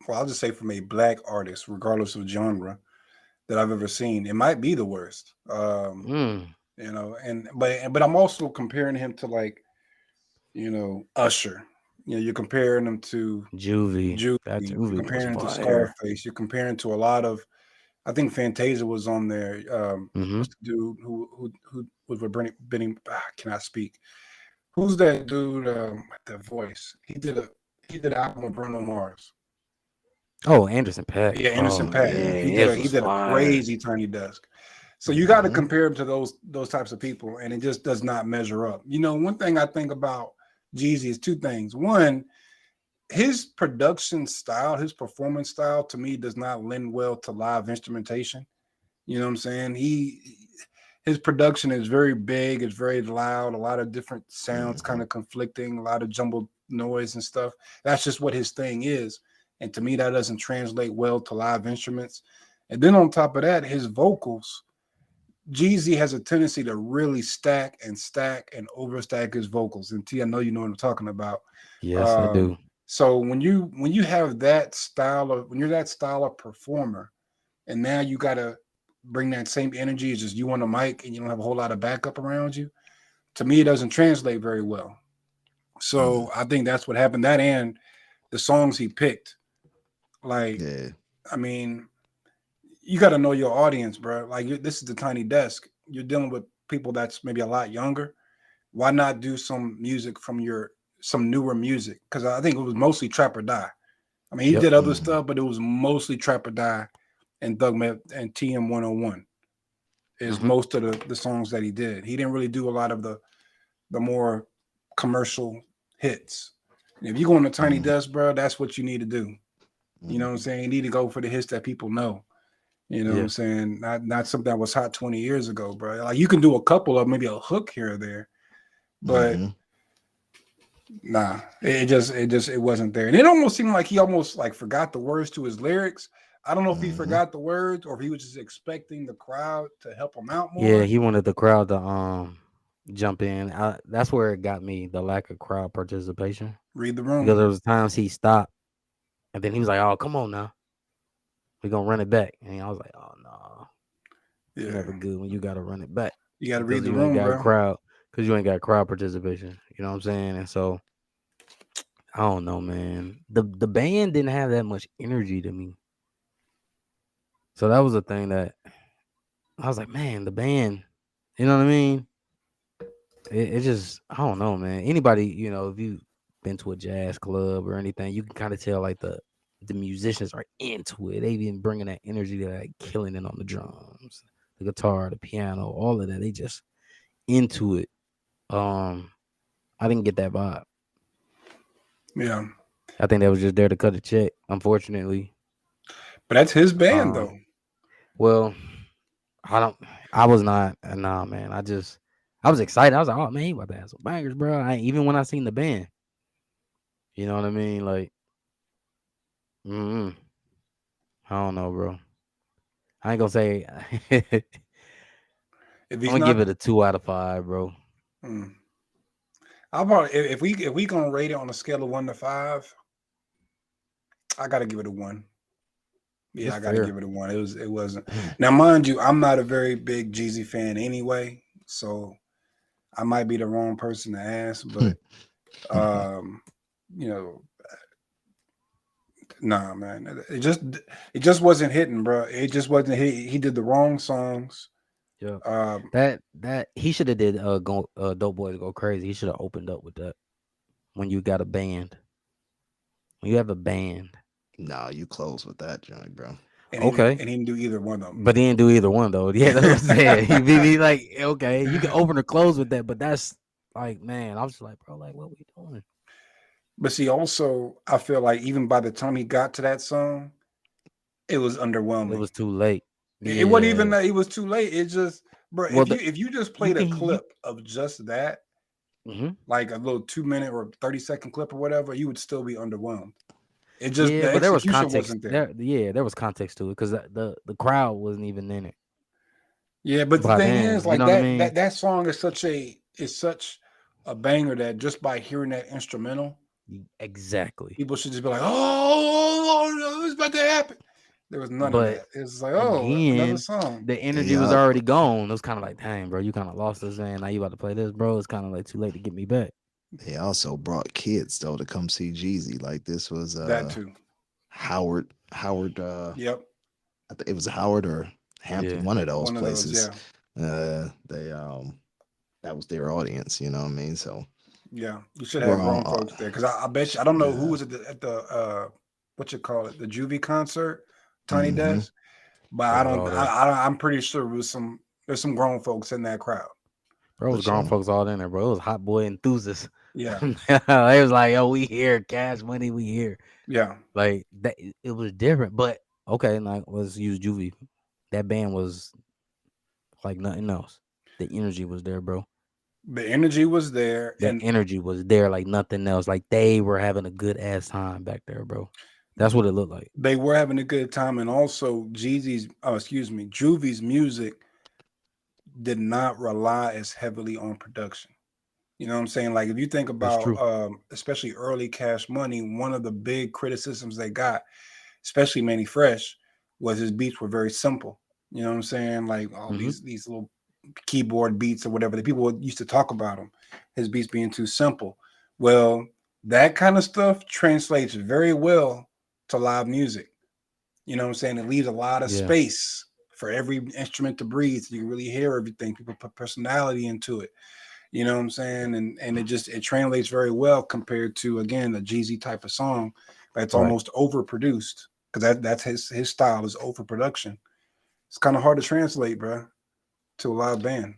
Well, I'll just say from a black artist, regardless of genre, that I've ever seen. It might be the worst. Mm, But I'm also comparing him to like Usher. You're comparing him to Juvie, Juvie. that You're Juvie was comparing him to fire. Scarface. You're comparing to a lot of. I think Fantasia was on there. Mm-hmm. What's the dude who was with Benny? Cannot speak. Who's that dude with the voice? He did an album with Bruno Mars. Oh, Anderson Pack. Yeah, Anderson Oh Paak. yeah, He did his a he was did a fire. crazy Tiny Desk. So you got to Mm-hmm. compare him to those types of people, and it just does not measure up. One thing I think about Jeezy is two things. One, his production style, his performance style, to me does not lend well to live instrumentation. You know what I'm saying? His production is very big, it's very loud, a lot of different sounds Mm-hmm. kind of conflicting, a lot of jumbled noise and stuff. That's just what his thing is. And to me, that doesn't translate well to live instruments. And then on top of that, his vocals, Jeezy has a tendency to really stack and overstack his vocals. And T, I know you know what I'm talking about. Yes, I Um, do. so when you have that style of when you're that style of performer, and now you gotta bring that same energy. It's just you on the mic and you don't have a whole lot of backup around you. To me, it doesn't translate very well. Mm-hmm. So I think that's what happened. That and the songs he picked. Like, Yeah. I mean, you got to know your audience, bro. Like, this is the Tiny Desk. You're dealing with people that's maybe a lot younger. Why not do some newer music? Because I think it was mostly Trap or Die. I mean, he Yep. did other Mm-hmm. stuff, but it was mostly Trap or Die and Thug and TM 101 is Mm-hmm. most of the songs that he did. He didn't really do a lot of the more commercial hits. And if you go on a Tiny Mm-hmm. Desk, bro, that's what you need to do. You know what I'm Mm-hmm. saying? You need to go for the hits that people know. You know what I'm Yeah. saying? Not something that was hot 20 years ago, bro. Like you can do a couple of maybe a hook here or there, but Mm-hmm. nah, it wasn't there. And it almost seemed like he almost like forgot the words to his lyrics. I don't know if he Mm-hmm. forgot the words or if he was just expecting the crowd to help him out Yeah, more. he wanted the crowd to jump in. That's where it got me, the lack of crowd participation. Read the Because room. there was times he stopped and then he was like, "Oh, come on now, we gonna run it back." And I was like, "Oh no." It's Yeah, never good when you got to run it back you got to read because the you ain't room, got bro. crowd because you ain't got crowd participation. You know what I'm saying? And so I don't know, man. The band didn't have that much energy to me. So that was a thing that I was like, man, the band. You know what I mean? It just I don't know, man. Anybody, if you been to a jazz club or anything, you can kind of tell like the musicians are into it. They been bringing that energy. They're like killing it on the drums, the guitar, the piano, all of that. They just into it. Um, I didn't get that vibe. Yeah, I think they was just there to cut a check. Unfortunately, but that's his band though. um, well, I don't. I was not. Nah, man. I was excited. I was like, oh man, he about to have some bangers, bro. Even when I seen the band, you know what I mean? Like, mm, I don't know, bro. I ain't gonna say. I'm If he's gonna give not, it a 2 out of 5, bro. mm, I'll probably if we gonna rate it on a scale of 1 to 5, I gotta give it a 1. Yeah, It's I gotta fair. give it a 1. It wasn't. Now, mind you, I'm not a very big Jeezy fan anyway, so I might be the wrong person to ask, but um, you know, nah, man, it just wasn't hitting, bro. It just wasn't. He did the wrong songs. Yeah. Um, That he should have did go Dope Boys Go Crazy. He should have opened up with that when you got a band. When you have a band. Nah, you close with that joint, bro. Okay. and he didn't do either one of But he didn't do either one though. Yeah, that's what I'm saying. them. He like, okay, you can open or close with that, but that's like, man, I was just like, bro, like, what we doing? But see, also, I feel like even by the time he got to that song, it was It underwhelming. was too late. It wasn't even Yeah. that it was too late. It just, bro, Well, if you just you played a can you. clip of just that, Hmm. like a little 2 minute or 30-second clip or whatever, you would still be underwhelmed. It just Yeah, the but there was execution context wasn't there. there. Yeah, there was context to it because the crowd wasn't even in it Yeah, but the by thing then. is, You like know what I that mean? that song is such a banger that just by hearing that instrumental, Exactly. people should just be like, oh, no, it's about to happen. There was none of But that. It's like, oh, another again, song. the energy was Yup. already gone. It was kind of like, dang, bro, you kind of lost us, man. Now you about to play this, bro. It's kind of like too late to get me back. They also brought kids though to come see Jeezy. Like this was That too. Howard Yep. it was Howard or Yeah. Hampton, one of those One of those, places. yeah. They that was their audience, you know what I mean? So Yeah. You should have grown grown folks there. Cause I bet you I don't know who yeah. was at the what you call it, the Juvie concert, Tiny Hmm. Desk. But They I was don't all there. I'm pretty sure there's some grown folks in that crowd. Bro, it For was grown sure. folks all in there, bro. It was hot boy enthusiasts. Yeah. It was like, yo, we here, cash money, we here. Yeah. Like that, it was different. But okay, like let's use Juvie. That band was like nothing else. The energy was there, bro. The energy was there The and energy was there like nothing else. Like they were having a good ass time back there, bro. That's what it looked like. they were having a good time. And also Juvie's music did not rely as heavily on production. You know what I'm saying? Like if you think That's about true. especially early Cash Money, one of the big criticisms they got, especially Manny Fresh, was his beats were very simple. You know what I'm saying? Like all Hmm. these little keyboard beats or whatever. The people used to talk about him, his beats being too simple. Well, that kind of stuff translates very well to live music. You know what I'm saying? It leaves a lot of Yeah. space for every instrument to breathe. So you can really hear everything. People put personality into it. You know what I'm saying? And it translates very well compared to again a Jeezy type of song that's Right. almost overproduced because that's his style is overproduction. It's kind of hard to translate, bro, to a live band.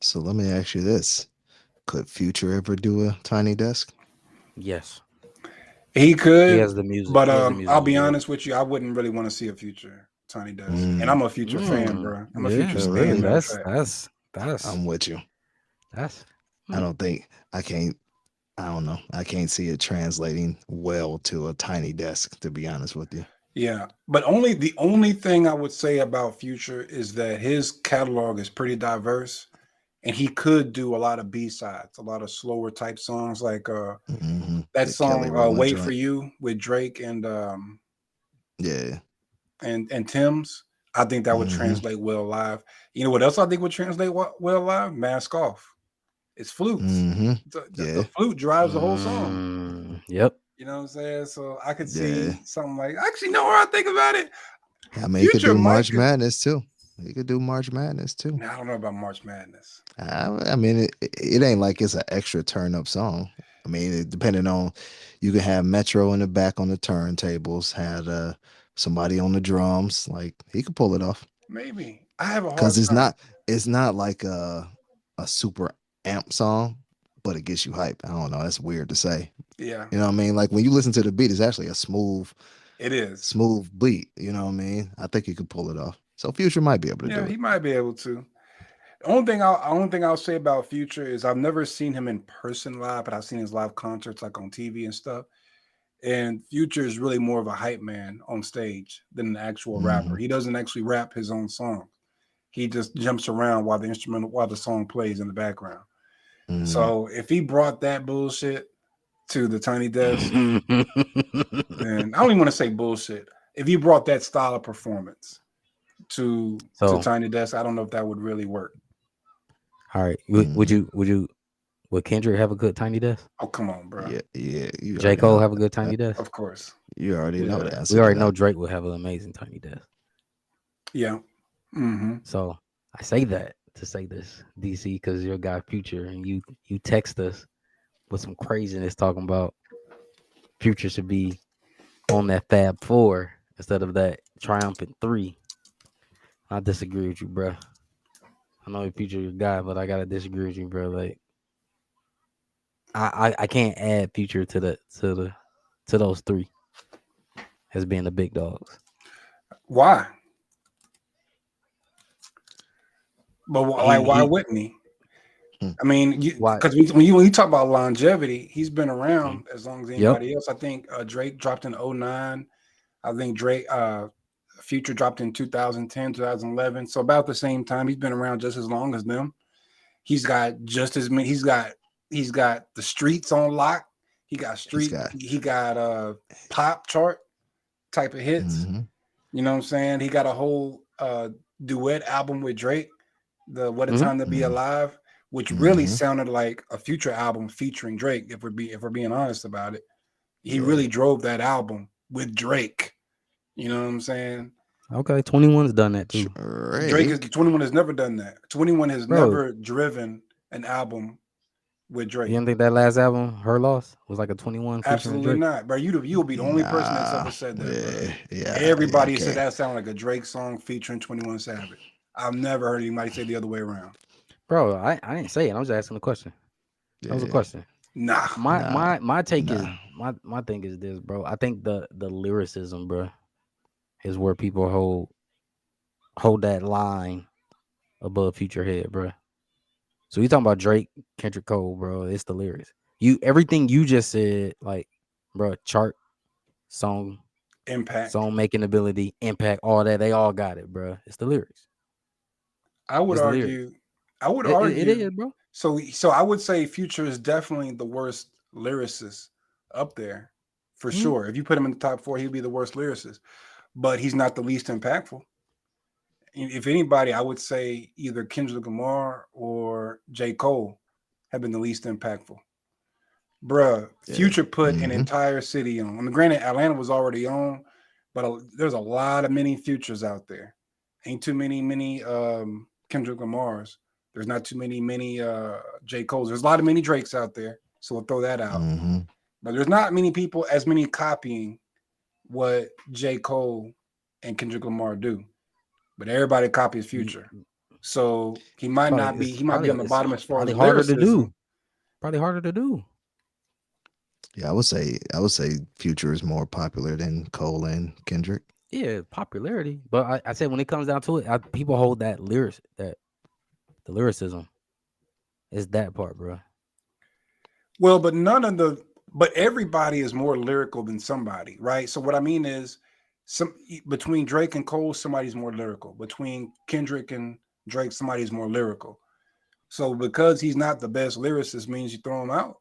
So let me ask you this. Could Future ever do a tiny desk? Yes. He He could, has the music. but He has the I'll music to be do it. honest with you, I wouldn't really want to see a Future Tiny Desk, and Mm, I'm a Future fan, bro. I'm a Future Yeah. stan, See, really? matter of fact. that's I'm with you. that's I hmm. don't think I can't I don't know. I can't see it translating well to a tiny desk, to be honest with you. Yeah, but only the only thing I would say about Future is that his catalog is pretty diverse, and he could do a lot of B sides, a lot of slower type songs, like that The Kelly song Rowland "Wait for joint. You" with Drake Yeah. and Tim's. I think that would Mm-hmm. translate well live. You know what else I think would translate well live? Mask Off. It's flutes. Mm-hmm. The Yeah. flute drives the whole song. Yep. You know what I'm saying? So I could Yeah. see something like, actually, know where I think about it. I mean, he could Future do might March could. Madness too. He could do March Madness too. Nah, I don't know about March Madness. I mean, it ain't like it's an extra turn up song. I mean, depending on, you can have Metro in the back on the turntables, had somebody on the drums. Like he could pull it off Maybe. I have a because hard time. it's not like a super amp song, but it gets you hype. I don't know. That's weird to say. Yeah, You know what I mean? Like when you listen to the beat, it's actually a it is. smooth beat. You know what I mean? I think he could pull it off. So Future might be able to Yeah, do he it. might be able to. Only thing I'll say about Future is I've never seen him in person live, but I've seen his live concerts like on TV and stuff. And Future is really more of a hype man on stage than an actual rapper. Hmm. He doesn't actually rap his own songs. He just jumps around while the song plays in the background. Hmm. So if he brought that bullshit to the Tiny Desk, then I don't even want to say bullshit. If he brought that style of performance to So, Tiny Desk, I don't know if that would really work. all right, Hmm. would Kendrick have a good Tiny Desk? Oh, come on, bro. Yeah, yeah. You J. already Cole know. have a good That. Tiny Desk? Of course. You already know the Yeah. We answer to already know that. Drake will have an amazing Tiny Desk. Yeah. Mm-hmm. So I say that to say this, DC, because your guy Future, and you text us with some craziness talking about Future should be on that Fab Four instead of that Triumphant Three. I disagree with you, bro. I know Future your guy, but I gotta disagree with you, bro. Like I can't add Future to those three as being the big dogs. Why? But why He wouldn't he? Hmm. I mean, why? because when you talk about longevity, he's been Mm, around as long as yep. anybody else. I think Drake dropped in '09. I think Future dropped in 2010, 2011. So about the same time. He's been around just as long as them. He's got just as many. He's got the streets on lock. He got He's street. got. He got pop chart type of hits. Hmm. You know what I'm saying? He got a whole duet album with Drake, the "What a Hmm. Time to Be Hmm. Alive," which really Hmm. sounded like a Future album featuring Drake. If we're being honest about it, he Yeah. really drove that album with Drake. You know what I'm saying? Okay, 21's done that too, Drake is Drake. 21 has never done that. 21 has bro. never driven an album with You Drake. didn't think that last album, Her Loss, was like a 21 featuring Absolutely Drake? not, bro. You'll be the only person that's Nah. ever said that, bro. Yeah. Yeah. Yeah. I Everybody said can't. that sounded like a Drake song featuring 21 Savage. I've never heard anybody say the other way around. Bro, I didn't say it. I was just asking a question. That was a Yeah. question. Nah. Nah. My take is Nah. my thing is this, bro. I think the lyricism, bro, is where people hold that line above Future Head, bro. So you talking about Drake, Kendrick Cole, bro? It's the lyrics. You everything you just said, like, bro, chart, song, Impact. song making ability, impact, all that. They all got it, bro. It's the lyrics. I would It's the lyrics. argue. I would It argue. is, bro. So I would say Future is definitely the worst lyricist up there, for Mhm. sure. If you put him in the top four, he'd be the worst lyricist. But he's not the least impactful. If anybody, I would say either Kendrick Lamar or J. Cole have been the least impactful. Bruh, Yeah. Future put an Hmm. entire city on. I mean, granted, Atlanta was already on, but there's a lot of many Futures out there. Ain't too many Kendrick Lamars. There's not too many J. Cole's. There's a lot of many Drakes out there, so we'll throw that out. Hmm. But there's not many people as many copying what J. Cole and Kendrick Lamar do. But everybody copies You- Future. So he might not be he might be on the it's bottom as far as probably harder to lyricism. do. Probably harder to do. Yeah. I would say Future is more popular than Cole and Kendrick. Yeah, popularity. But I said when it comes down to it, people hold that lyrics that the lyricism is that part, bro. Well, but everybody is more lyrical than somebody, right? So what I mean is some between Drake and Cole, somebody's more lyrical. Between Kendrick and Drake, somebody's more lyrical. So because he's not the best lyricist means you throw him out.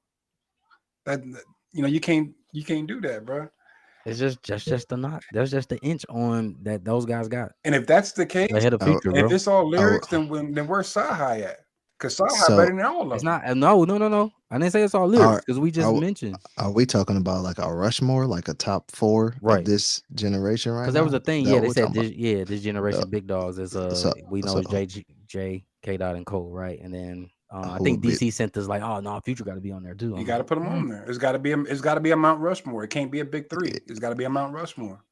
That you can't do that, bro. It's just the knot. That's just the inch on that those guys got And if that's the case, ahead of I, Future, and if bro. it's all I, lyrics, then where's Sahai at? Because Sahai better so than all It's of them. not. No. I didn't say it's all lyrics are because we just are mentioned are we talking about like a Rushmore, like a top four of right. this generation right Because there was now? a thing. Is that Yeah, what they we're said talking this. about? Yeah, this Uh, generation big dogs is so we know so is J K Dot and Cole, right? And then I who think would be? DC sent us like, oh no, Future got to be on there too. You I'm got to like, put them on there. It's got to be a Mount Rushmore. It can't be a big three. It's got to be a Mount Rushmore.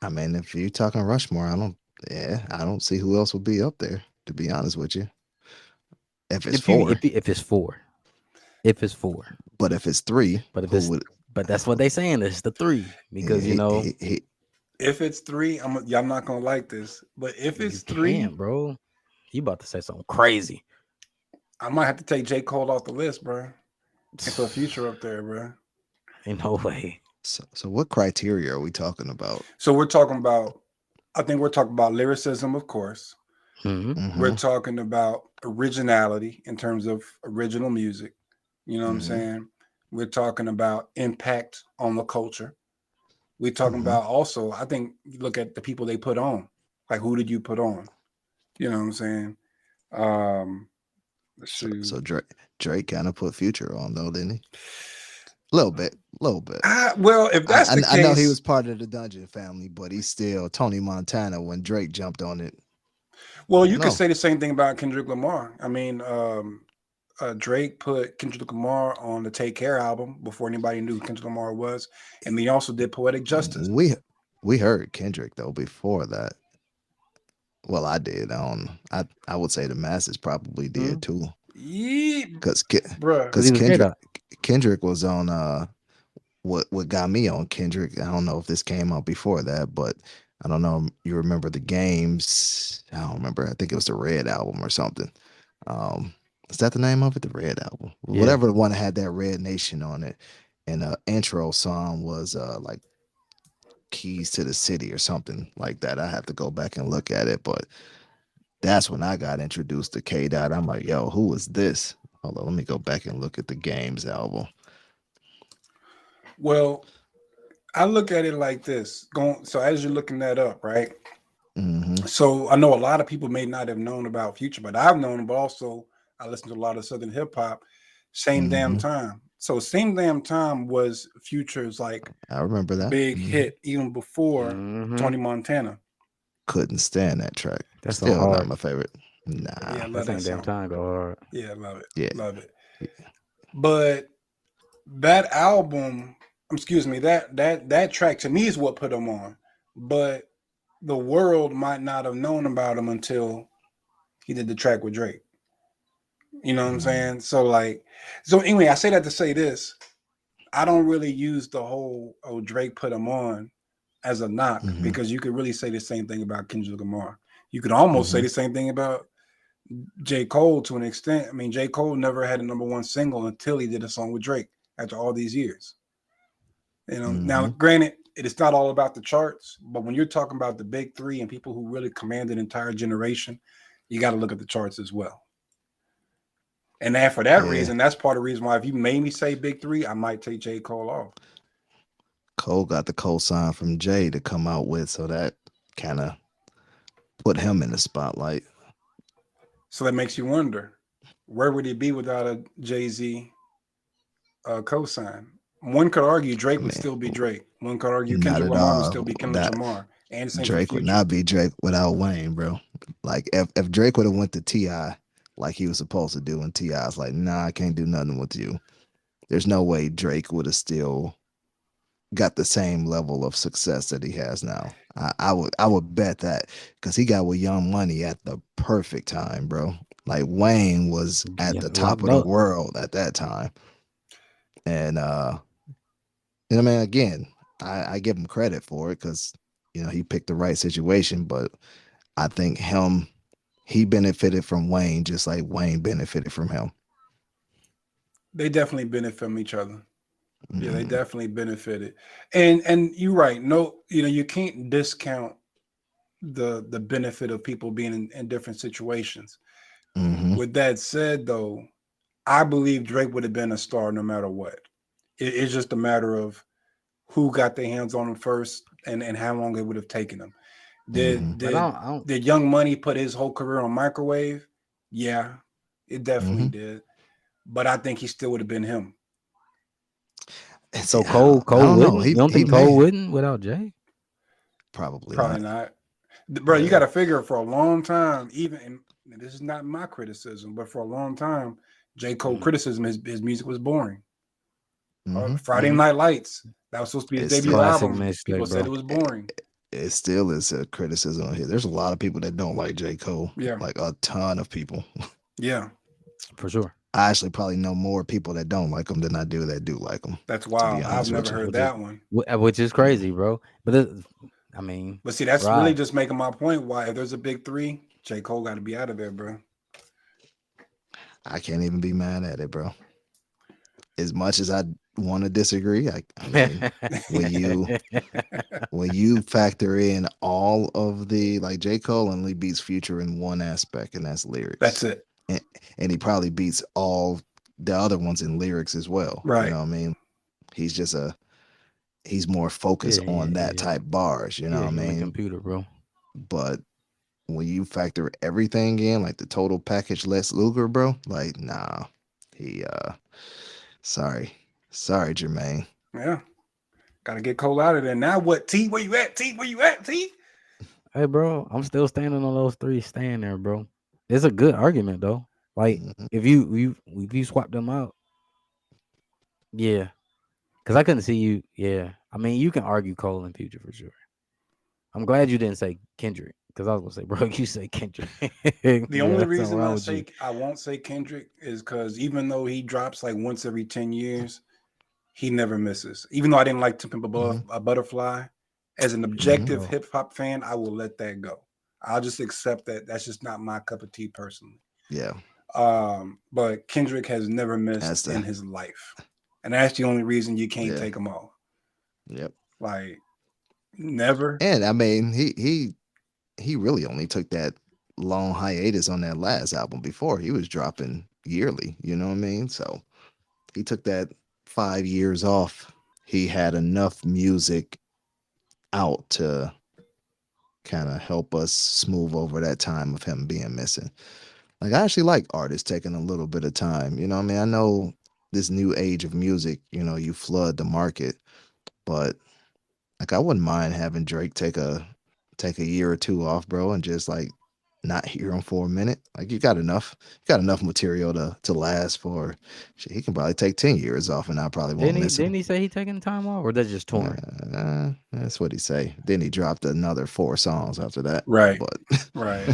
I mean, if you're talking Rushmore, I don't. Yeah, I don't see who else would be up there. To be honest with you, if it's four, if it's four, if it's four, but if it's three, but if who it's would? but that's what they saying. It's the three Yeah, because you know If it's three, y'all not gonna like this, but if you it's three, can't, bro. You about to say something crazy. I might have to take J. Cole off the list, bro, and put Future up there, bro. Ain't no way. so what criteria are we talking about? So we're talking about. I think we're talking about lyricism, of course. Hmm. We're Mm-hmm. talking about originality in terms of original music. You know what I'm Mm-hmm. saying? We're talking about impact on the culture. We're talking Mm-hmm. about also, I think, you look at the people they put on. Like, who did you put on? You know what I'm saying? Um, So shoot. Drake kind of put Future on though, didn't he? A little bit, a little bit. Well, if that's the I know he was case, part of the Dungeon family, but he's still Tony Montana when Drake jumped on it. well, I you don't could know. say the same thing about Kendrick Lamar. I mean, Drake put Kendrick Lamar on the Take Care album before anybody knew who Kendrick Lamar was, and he also did Poetic Justice. We heard Kendrick though before that. Well, I did. I would say the masses probably Hmm. did too, Yeah, because bruh. Because he was K Kendrick Dot. Kendrick was on what got me on Kendrick. I don't know if this came out before that, but I don't know. You remember the games? I don't remember. I think it was the Red album or something. Um, is that the name of it? The Red album, Yeah. whatever the one that had that Red Nation on it. And intro song was like Keys to the City or something like that. I have to go back and look at it, but that's when I got introduced to K Dot. I'm like, yo, who is this? Hold on, let me go back and look at the Games album. Well, I look at it like this. Going so as you're looking that up, right? Mm-hmm. So I know a lot of people may not have known about Future, but I've known him. But also, I listen to a lot of Southern hip hop. Same damn Mm-hmm. time. So same damn time was Future's like I remember that. big Mm-hmm. hit even before Hmm. Tony Montana. Couldn't stand that track. That's so Still not hard. my favorite. Nah. Yeah, I love That that same damn song. time go hard. Yeah, love it, Yeah. love it. Yeah. But that album, excuse me, that track to me is what put him on. But the world might not have known about him until he did the track with Drake. You know what I'm Mm-hmm. saying? So anyway, I say that to say this. I don't really use the whole "oh Drake put him on" as a knock Mm-hmm. because you could really say the same thing about Kendrick Lamar. You could almost say Mm-hmm. the same thing about J. Cole to an extent. I mean, J. Cole never had a number one single until he did a song with Drake after all these years. You know, now Mm-hmm. granted, it is not all about the charts, but when you're talking about the big three and people who really command an entire generation, you got to look at the charts as well. And then for that Yeah. reason, that's part of the reason why if you made me say big three, I might take J. Cole off. Cole got the cosign from Jay to come out with, so that kind of put him in the spotlight. So that makes you wonder, where would he be without a Jay-Z cosign? One could argue I Drake would mean, still be Drake. One could argue not Kendrick at Lamar would all. still be Kendrick That Lamar. And same for Drake would Future. not be Drake without Wayne, bro. Like if Drake would have went to Ti like he was supposed to do, and Ti's like, nah, I can't do nothing with you. There's no way Drake would have still got the same level of success that he has now. I would bet that because he got with Young Money at the perfect time, bro. Like Wayne was at Yeah, the top locked of the up. world at that time, and you know, man, again, I give him credit for it because he picked the right situation, but I think he benefited from Wayne just like Wayne benefited from him. They definitely benefit from each other. Yeah, they Mm, definitely benefited. And you're right. No, you can't discount the benefit of people being in different situations. mm-hmm. With that said, though, I believe Drake would have been a star no matter what. It's just a matter of who got their hands on him first and how long it would have taken them. Mm-hmm. Did But did I don't did Young Money put his whole career on microwave? Yeah, it definitely Mm-hmm. did. But I think he still would have been him. And see, so Cole I Cole don't know. wouldn't. You don't He think may Cole wouldn't without Jay? probably Probably not. not. Bro, you got Yeah. to figure for a long time, even and this is not my criticism, but for a long time, J. Cole Mm, criticism, his music was boring. Mm-hmm. Friday mm-hmm. Night Lights, that was supposed to be his It's debut still Classic album. mixtape, People said bro. it was it, boring. it still is a criticism here. There's a lot of people that don't like J. Cole, Yeah, like a ton of people. yeah, For sure. I actually probably know more people that don't like him than I do that do like him. that's To be wild. I've honest with never you. heard Which is that one. which is Yeah. crazy, bro. But I mean, But see, that's really right. just making my point. Why, if there's a big three, J. Cole got to be out of there, bro. I can't even be mad at it, bro. As much as I want to disagree, I mean, when you when you factor in all of the like J. Cole only beats Future in one aspect, and that's That's lyrics. it. And, and he probably beats all the other ones in lyrics as well. You Right. know what I mean? He's just he's more focused Yeah, yeah, on that yeah. type bars, you He know a what I human mean? computer, bro. But when you factor everything in, like the total package, Les Luger, bro, like nah, he sorry, sorry, Jermaine. Yeah. Got to get Cole out of there. Now what, T? Where you at, T? Where you at, T? Hey, bro, I'm still standing on those three. Staying there, bro. It's a good argument though. Like Mhm. if you swap them out, yeah. Because I couldn't see you. Yeah, I mean you can argue Cole and Future for sure. I'm glad you didn't say Kendrick because I was gonna say, bro, you say Kendrick, The bro. only That's something reason wrong with you. I won't say Kendrick is because even though he drops like once every 10 years, he never misses. Even though I didn't like To Pimp Mhm. a Butterfly, as an Mhm. objective Bro, hip hop fan, I will let that go. I'll just accept that that's just not my cup of tea personally. Yeah, But Kendrick has never missed that's the in his life. And that's the only reason you can't yeah. take him off. Yep. Like, never. And I mean, he really only took that long hiatus on that last album. Before he was dropping yearly. You know what I mean? So he took that 5 years off. He had enough music out to kind of help us smooth over that time of him being missing. Like I actually like artists taking a little bit of time. You know what I mean? I know this new age of music, you flood the market, but like I wouldn't mind having Drake take a year or two off, bro, and just like not hear him for a minute. Like you got enough material to last for. Shit, he can probably take 10 years off, and I probably won't didn't he? miss him. Didn't he say he taking time off, or that's just touring? That's what he say. Then he dropped another 4 songs after that. Right. But Right.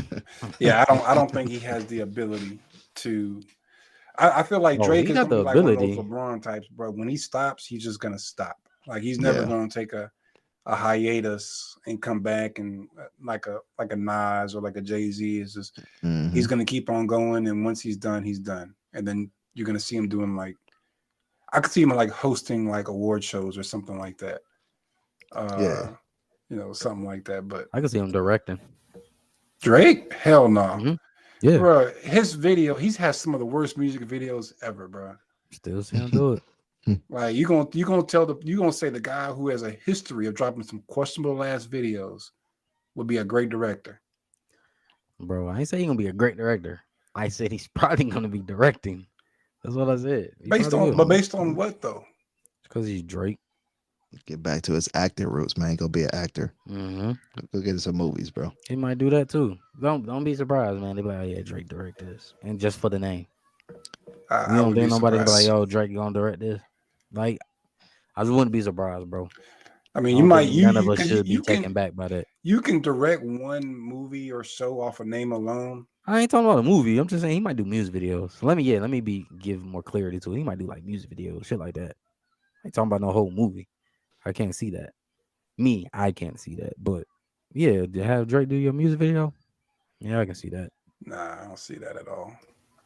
Yeah, I don't think he has the ability to. I feel like Oh, Drake he is got gonna the be like one of those ability. LeBron types, bro. When he stops, he's just gonna stop. Like he's never yeah, gonna take a hiatus and come back and like a Nas or like a Jay-Z. Is just hmm he's gonna keep on going, and once he's done, he's done. And then you're gonna see him doing like I could see him like hosting like award shows or something like that. yeah, Uh, something like that. But I can see him directing. Drake, hell no. Hmm. Yeah, Bro, his video, he's has some of the worst music videos ever, bro. still see him do it, Like you gonna say the guy who has a history of dropping some questionable ass videos would be a great director. bro. I ain't say he gonna be a great director. I said he's probably gonna be directing. That's what I said. He Based probably on will. but based on what though? Because he's Drake. get back to his acting roots, man. Go be an actor. Hmm. Go get in some movies, bro. He might do that too. Don't be surprised, man. They be like, oh, yeah, Drake direct this, and just for the name. You I don't would be think nobody gonna be like, surprised. yo, Drake gonna direct this? Like, I just wouldn't be surprised, bro. I I mean, you don't might think none of you us can should be you taken can back by that. you can direct one movie or show off a name alone. I ain't talking about a movie. I'm just saying he might do music videos. So let me give more clarity to it. He might do like music videos, shit like that. I ain't talking about no whole movie. I can't see that. I can't see that. But yeah, to have Drake do your music video, yeah, I can see that. Nah, I don't see that at all.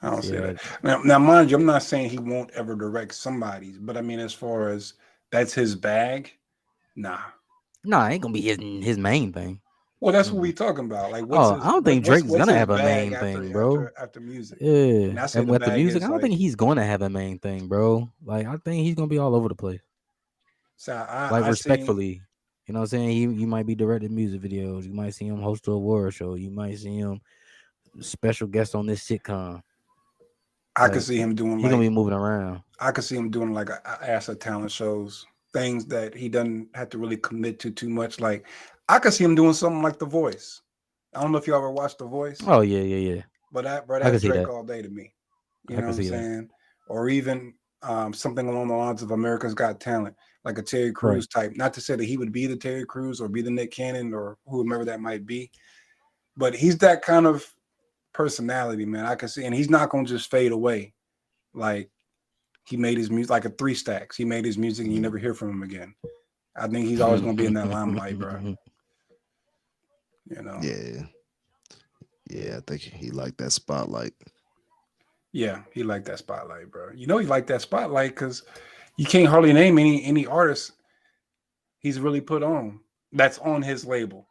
I don't See see that. that? Now, mind you, I'm not saying he won't ever direct somebody's, but I mean, as far as that's his bag, nah. Nah, ain't gonna be his main thing. Well, that's what Mm-mm. we talking about. Like, what's Oh, I his don't think Drake's what's gonna his have a bag main after thing, bro. music? Yeah, And I say and the with the bag music, I is don't think like. he's going to have a main thing, bro. Like, I think he's gonna be all over the place. So Like, I seen. respectfully, you know what I'm saying? You might be directing music videos. You might see him host a award show. You might see him special guest on this sitcom. I could Like, see him doing he gonna like be moving around. I could see him doing like a ass of talent shows, things that he doesn't have to really commit to too much. Like I could see him doing something like The Voice. I don't know if you ever watched The Voice, Oh yeah, yeah, yeah. but I can that's see Drake that. all day to me. You I know can what I'm see that. saying? Or even something along the lines of America's Got Talent, like a Terry Right. Crews type. Not to say that he would be the Terry Crews or be the Nick Cannon or whomever that might be, but he's that kind of personality, man. I can see, and he's not gonna just fade away. Like he made his music like a three stacks. He made his music, and you Mm. never hear from him again. I think he's always gonna be in that limelight, bro. You know. Yeah, yeah. I think he liked that spotlight. Yeah, he liked that spotlight, bro. You know he liked that spotlight because you can't hardly name any artist he's really put on that's on his label.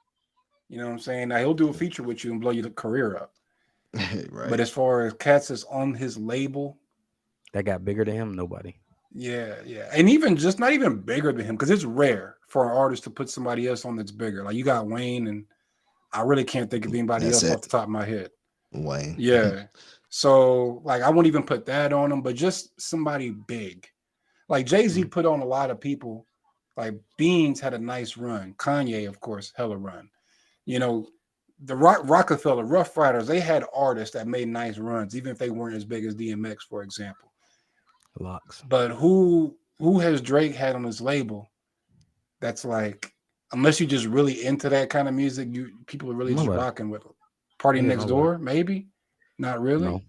You know what I'm saying? Now he'll do a feature with you and blow your career up. But Right. as far as cats that's on his label, That got bigger than him. Nobody. yeah, yeah. And even just not even bigger than him, because it's rare for an artist to put somebody else on that's bigger. Like you got Wayne, and I really can't think of anybody That's else it, off the top of my head. Wayne. Yeah. So like I won't even put that on him, but just somebody big. Like Jay-Z Mm. put on a lot of people. Like Beans had a nice run. Kanye, of course, hella run. You know, the Rockefeller, Rough Riders, they had artists that made nice runs, even if they weren't as big as DMX, for example. Locks. But who has Drake had on his label that's like, unless you just really into that kind of music, you people are really just Nobody. rocking with it. Party Yeah, Next nobody. Door, maybe, not really. No.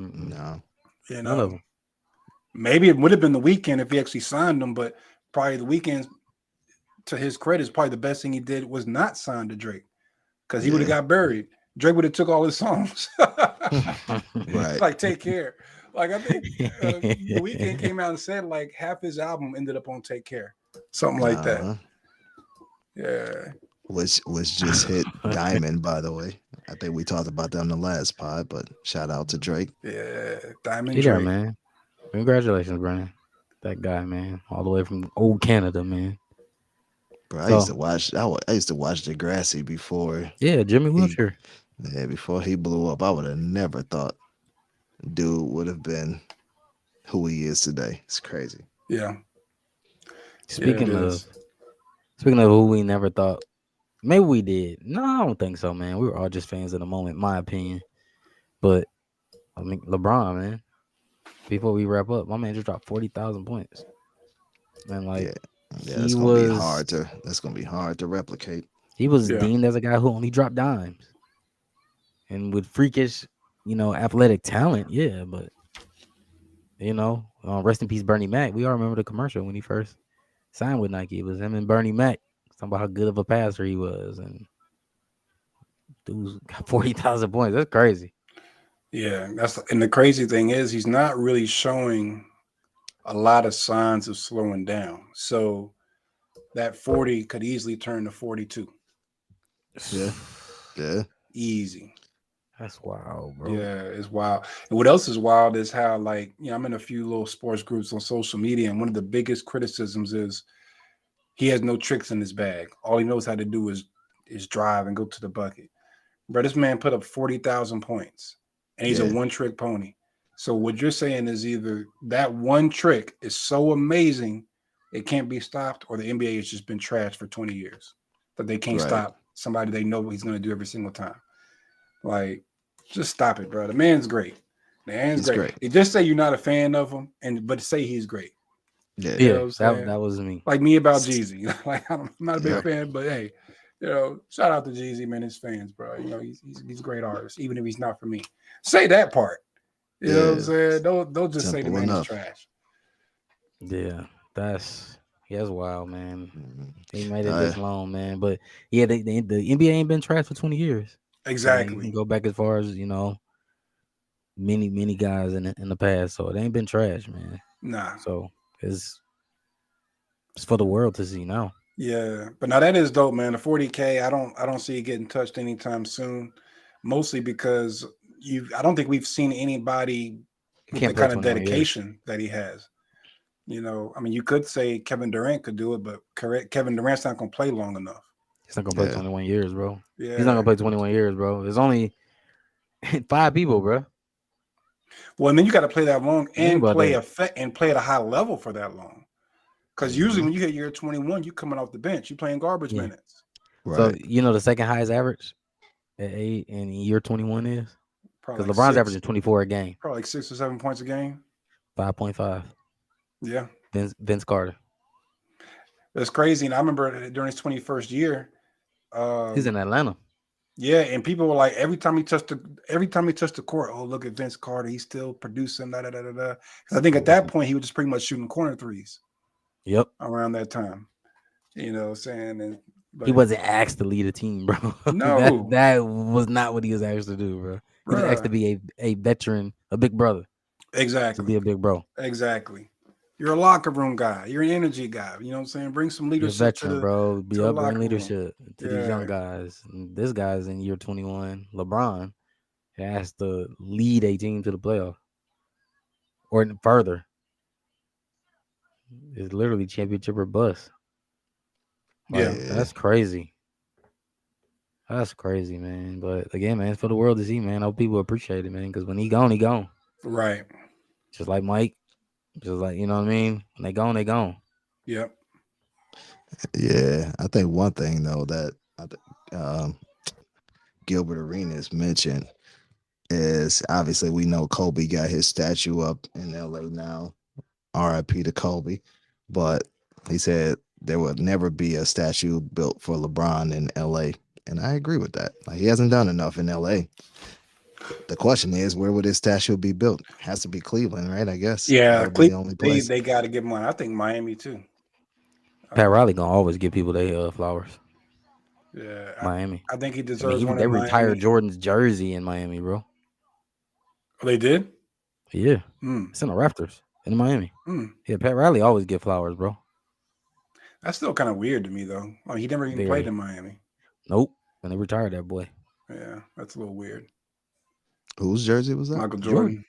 Mm-mm. No. You None of know, them. maybe it would have been the weekend if he actually signed them, but probably the weekend, to his credit, is probably the best thing he did was not sign to Drake because he would have Yeah. got buried. Drake would have took all his songs, Right. like Take Care. Like I think the weekend came out and said like half his album ended up on Take Care, something like that. Uh-huh. Yeah, Which just hit Diamond, by the way. I think we talked about that on the last pod, but shout out to Drake. yeah, Diamond He there, Drake. man. Congratulations, Brian. That guy, man, all the way from old Canada, man. Bro, I used So to watch. I used to watch Degrassi before yeah, Jimmy he, Wilshire. yeah, before he blew up. I would have never thought dude would have been who he is today. It's crazy. Yeah, yeah, it Speaking of is. speaking of who we never thought, maybe we did. No, I don't think so, man. We were all just fans in the moment, my opinion. But I mean, LeBron, man. Before we wrap up, my man just dropped 40,000 points, and like Yeah, yeah. he was That's gonna be hard to replicate. he was Yeah, deemed as a guy who only dropped dimes, and with freakish, athletic talent, yeah. But rest in peace, Bernie Mac. We all remember the commercial when he first signed with Nike. It was him and Bernie Mac talking about how good of a passer he was, and dude's got 40,000 points. That's crazy. yeah. That's and the crazy thing is he's not really showing a lot of signs of slowing down. So that 40 could easily turn to 42. Yeah, yeah, Easy. That's wild, bro. Yeah, it's wild. And what else is wild is how, like, I'm in a few little sports groups on social media, and one of the biggest criticisms is he has no tricks in his bag. All he knows how to do is drive and go to the bucket. Bro, this man put up 40,000 points, and he's a yeah. one-trick pony. So what you're saying is either that one trick is so amazing it can't be stopped, or the NBA has just been trashed for 20 years that they can't Right. stop somebody they know what he's going to do every single time. Like, just stop it, bro. The man's great. The man's He's great. great. You just say you're not a fan of him, but say he's great. Yeah, You know what Yeah, I'm that saying? that was me. Like me about Jeezy. Like I'm not a big yeah, fan, but hey, shout out to Jeezy, man. His fans, bro. He's a great artist, even if he's not for me. Say that part. You know what I'm yeah. saying? Don't just say the Simple man is enough. trash. Yeah, that's wild, man. Mhm. He made it Uh, this long, man. But yeah, the NBA ain't been trash for 20 years. I mean, you can Exactly. go back as far as many guys in the past, so it ain't been trash, man. Nah. So it's for the world to see now. Yeah, but now that is dope, man. The 40K, I don't see it getting touched anytime soon. Mostly because I don't think we've seen anybody He with the can't play kind of 21 years. dedication that he has. I mean, you could say Kevin Durant could do it, but correct, Kevin Durant's not going to play long enough. He's not gonna play Yeah, 21 years, bro. He's not Yeah. gonna play 21 years, bro. There's only 5 people, bro. Well, and then you got to play that long Think and about play that. at a high level for that long. Because usually hmm when you hit year 21, you coming off the bench, you playing garbage Yeah. minutes. So right. you know the second highest average at 8 in year 21 is Probably because like LeBron's six, averaging 24 a game, probably like 6 or 7 points a game. 5.5. Yeah, Vince Carter. that's crazy. And I remember during his 21st year, He's in um, Atlanta. yeah, and people were like, every time he touched the court, oh look at Vince Carter, he's still producing. Da da da da da. 'Cause I think at that hmm point he was just pretty much shooting corner threes Yep. around that time. You know, what I'm saying, He but wasn't asked to lead a team, bro. that no, that was not what he was asked to do, bro. He was asked to bruh, be a veteran, a big brother, to be exactly, a big bro. exactly. You're a locker room guy. You're an energy guy. You know what I'm saying? Bring some You're a leadership to veteran, the bro. to Be the up, bring locker room. leadership to these young Yeah, guys. And this guy's in year 21. LeBron has to lead a team to the playoff or further. It's literally championship or bust. yeah, Like Yeah, that's crazy. That's crazy, man. But again, man, it's for the world to see, man. I hope people appreciate it, man. Because when he gone, he gone. right. Just like Mike. Just like you know what I mean. When they gone, they gone. Yep. yeah. I think one thing though that Gilbert Arenas mentioned is obviously we know Kobe got his statue up in LA now. RIP to Kobe. But he said there would never be a statue built for LeBron in LA. And I agree with that. Like he hasn't done enough in LA. The question is, where would his statue be built? Has to be Cleveland, right? I guess that Yeah, would be the Cleveland. only They place. they got to give him one. I think Miami too. Pat Um, Riley gonna always give people their flowers. yeah, Miami. I think he I mean, deserves he one they in retired Miami. Jordan's jersey in Miami, bro. Oh, they did. Yeah, Hmm. it's in the Raptors in Miami. Hmm. Yeah, Pat Riley always get flowers, bro. That's still kind of weird to me though. I mean, he never even played in Very. Miami. Nope. When they retired that boy, Yeah, that's a little weird. Whose jersey was that? Michael Jordan. Jordan.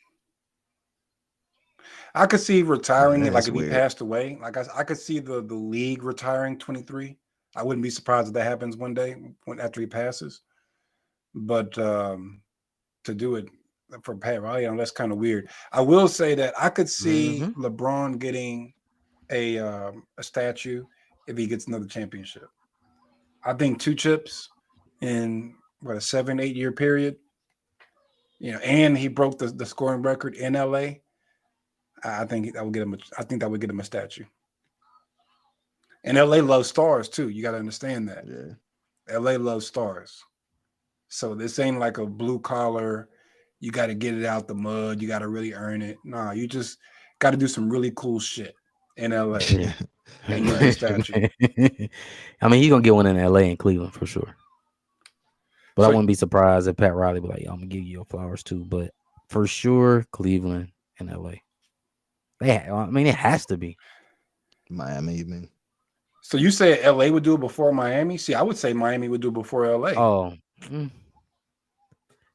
I could see retiring it That like is if he weird. passed away. Like I could see the league retiring 23. I wouldn't be surprised if that happens one day when after he passes. But to do it for Pat Riley, that's kind of weird. I will say that I could see Mm-hmm. LeBron getting a statue if he gets another championship. I think 2 chips in what a 7-8 year period. And he broke the scoring record in LA. I think that would get him. I think that would get him a statue. And LA loves stars too. You got to understand that. Yeah. LA loves stars. So this ain't like a blue collar. You got to get it out the mud. You got to really earn it. Nah, you just got to do some really cool shit in LA, Yeah. and you get a Right. statue. I mean, he gonna get one in LA and Cleveland for sure. But I So wouldn't be surprised if Pat Riley be like, "Yo, I'm gonna give you your flowers too." But for sure, Cleveland and LA. I mean, it has to be. Miami, you mean? so you said LA would do it before Miami? See, I would say Miami would do it before LA. Oh, mm,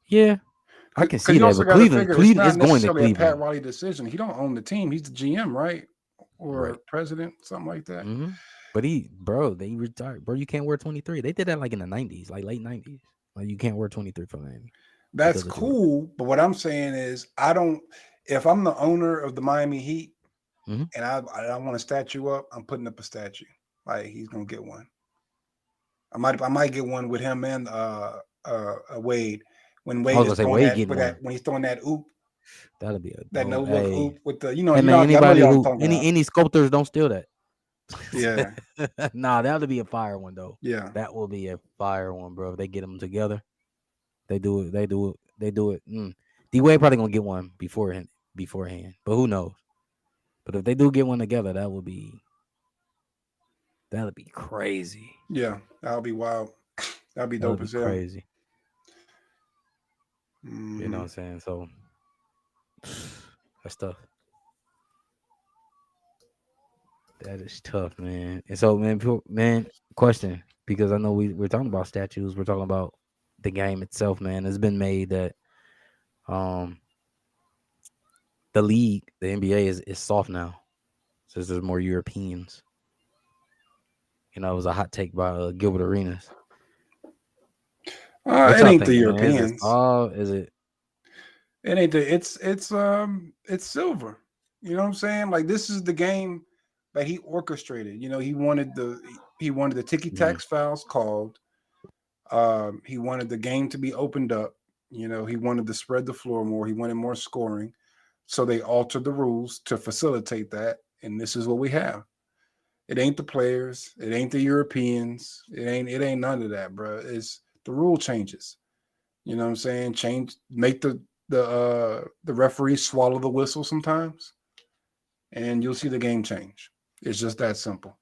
yeah, I can Because see you that. also But got to Cleveland, figure it's Cleveland not is going to necessarily a Pat Cleveland, Riley decision. He don't own the team. He's the GM, right? right? Or president, something like that. Hmm. But bro, they retired, bro. You can't wear 23. They did that like in the 90s, like late 90s. Like you can't wear 23 for Miami That's because of Jordan. cool. But what I'm saying is, I don't. If I'm the owner of the Miami Heat Hmm. and I want a statue up, I'm putting up a statue. Like he's gonna get one. I might get one with him and Wade when I Wade was is gonna say throwing Wade that getting one. when he's throwing that oop, That'll be a that no dope. look Hey, oop with the hey man, y'all know anybody y'all who talking about. any sculptors don't steal that. Yeah, Nah, that'll be a fire one though. yeah. That will be a fire one, bro. If they get them together, they do it. They do it. They do it. D Wade probably gonna get one beforehand, but who knows? But if they do get one together, that'll be crazy. Yeah, that'll be wild. That'll be That'll dope be as hell. crazy. You know what Hmm. I'm saying? So that's tough. That is tough, man. And so, man, man, question, because I know we're talking about statues, we're talking about the game itself, man. It's been made that um the league, the NBA is soft now, since there's more Europeans. It was a hot take by Gilbert Arenas. What It y'all ain't the think, man? Is it Europeans. soft? Is it? It ain't the. It's silver. You know what I'm saying? Like this is the game that he orchestrated. He wanted the ticky Mhm. tax fouls called. He wanted the game to be opened up. He wanted to spread the floor more. He wanted more scoring. So they altered the rules to facilitate that. And this is what we have. It ain't the players. It ain't the Europeans. It ain't none of that, bro. It's the rule changes. You know what I'm saying? Make the referees swallow the whistle sometimes, and you'll see the game change. It's just that simple.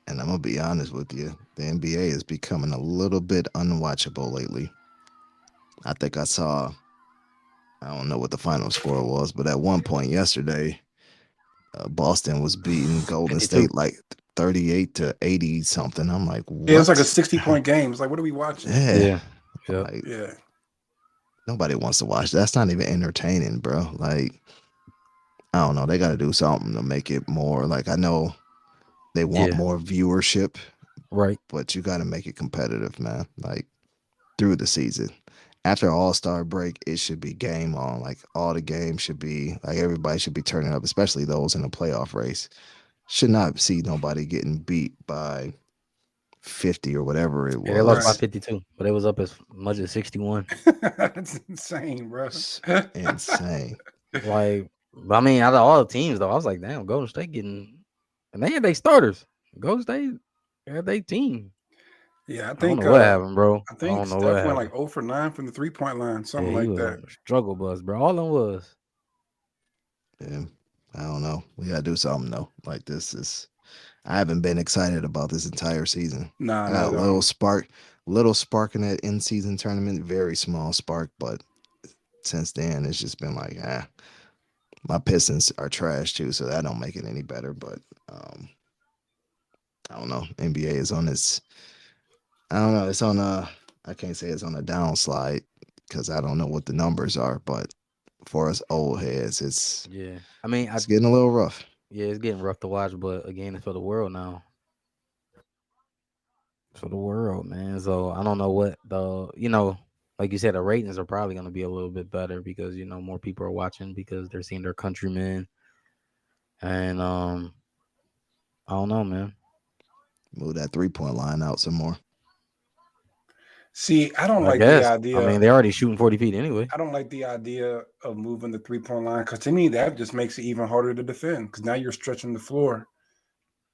And I'm gonna be honest with you, the NBA is becoming a little bit unwatchable lately. I think I don't know what the final score was, but at one point yesterday, Boston was beating Golden 52. State like 38-80 something. I'm like, Yeah, it's like a what? 60-point game. It's like, what are we watching? Yeah, Yeah. Yep. like Yeah, nobody wants to watch. That's not even entertaining, bro. Like I don't know. They got to do something to make it more. Like I know they want Yeah. more viewership, Right. but you got to make it competitive, man. Like through the season. After All Star break, it should be game on. Like all the games should be like everybody should be turning up, especially those in the playoff race. Should not see nobody getting beat by 50 or whatever it Yeah, they lost by right. was. 52, but it was up as much as 61. That's insane, bro. It's insane. Like, I mean, out of all the teams, though, I was like, damn, Golden State getting, and they had their starters. Golden State had their team. Yeah, I I don't think know what happened, bro. I I think don't know what Steph went like happened. 0 for 9 from the 3-point line, Yeah, something he like was that. a struggle bus, bro. All them was. Yeah. I don't know. We gotta do something though. Like this is I haven't been excited about this entire season. Nah, I not got at a all. little spark in that in season tournament, very small spark, but since then it's just been like, my Pistons are trash too, so that don't make it any better. But um, I don't know. NBA is on this. I don't know. It's on a. I can't say it's on a downslide because I don't know what the numbers are. But for us old heads, Yeah. I mean, it's getting a little rough. yeah, it's getting rough to watch, but again, it's for the world now. It's for the world, man. So I don't know what like you said, the ratings are probably going to be a little bit better because, more people are watching because they're seeing their countrymen. And I don't know, man. Move that 3 point line out some more. See, I don't I like the guess. I idea. mean, they're already shooting 40 feet anyway. I don't like the idea of moving the 3-point line because to me that just makes it even harder to defend because now you're stretching the floor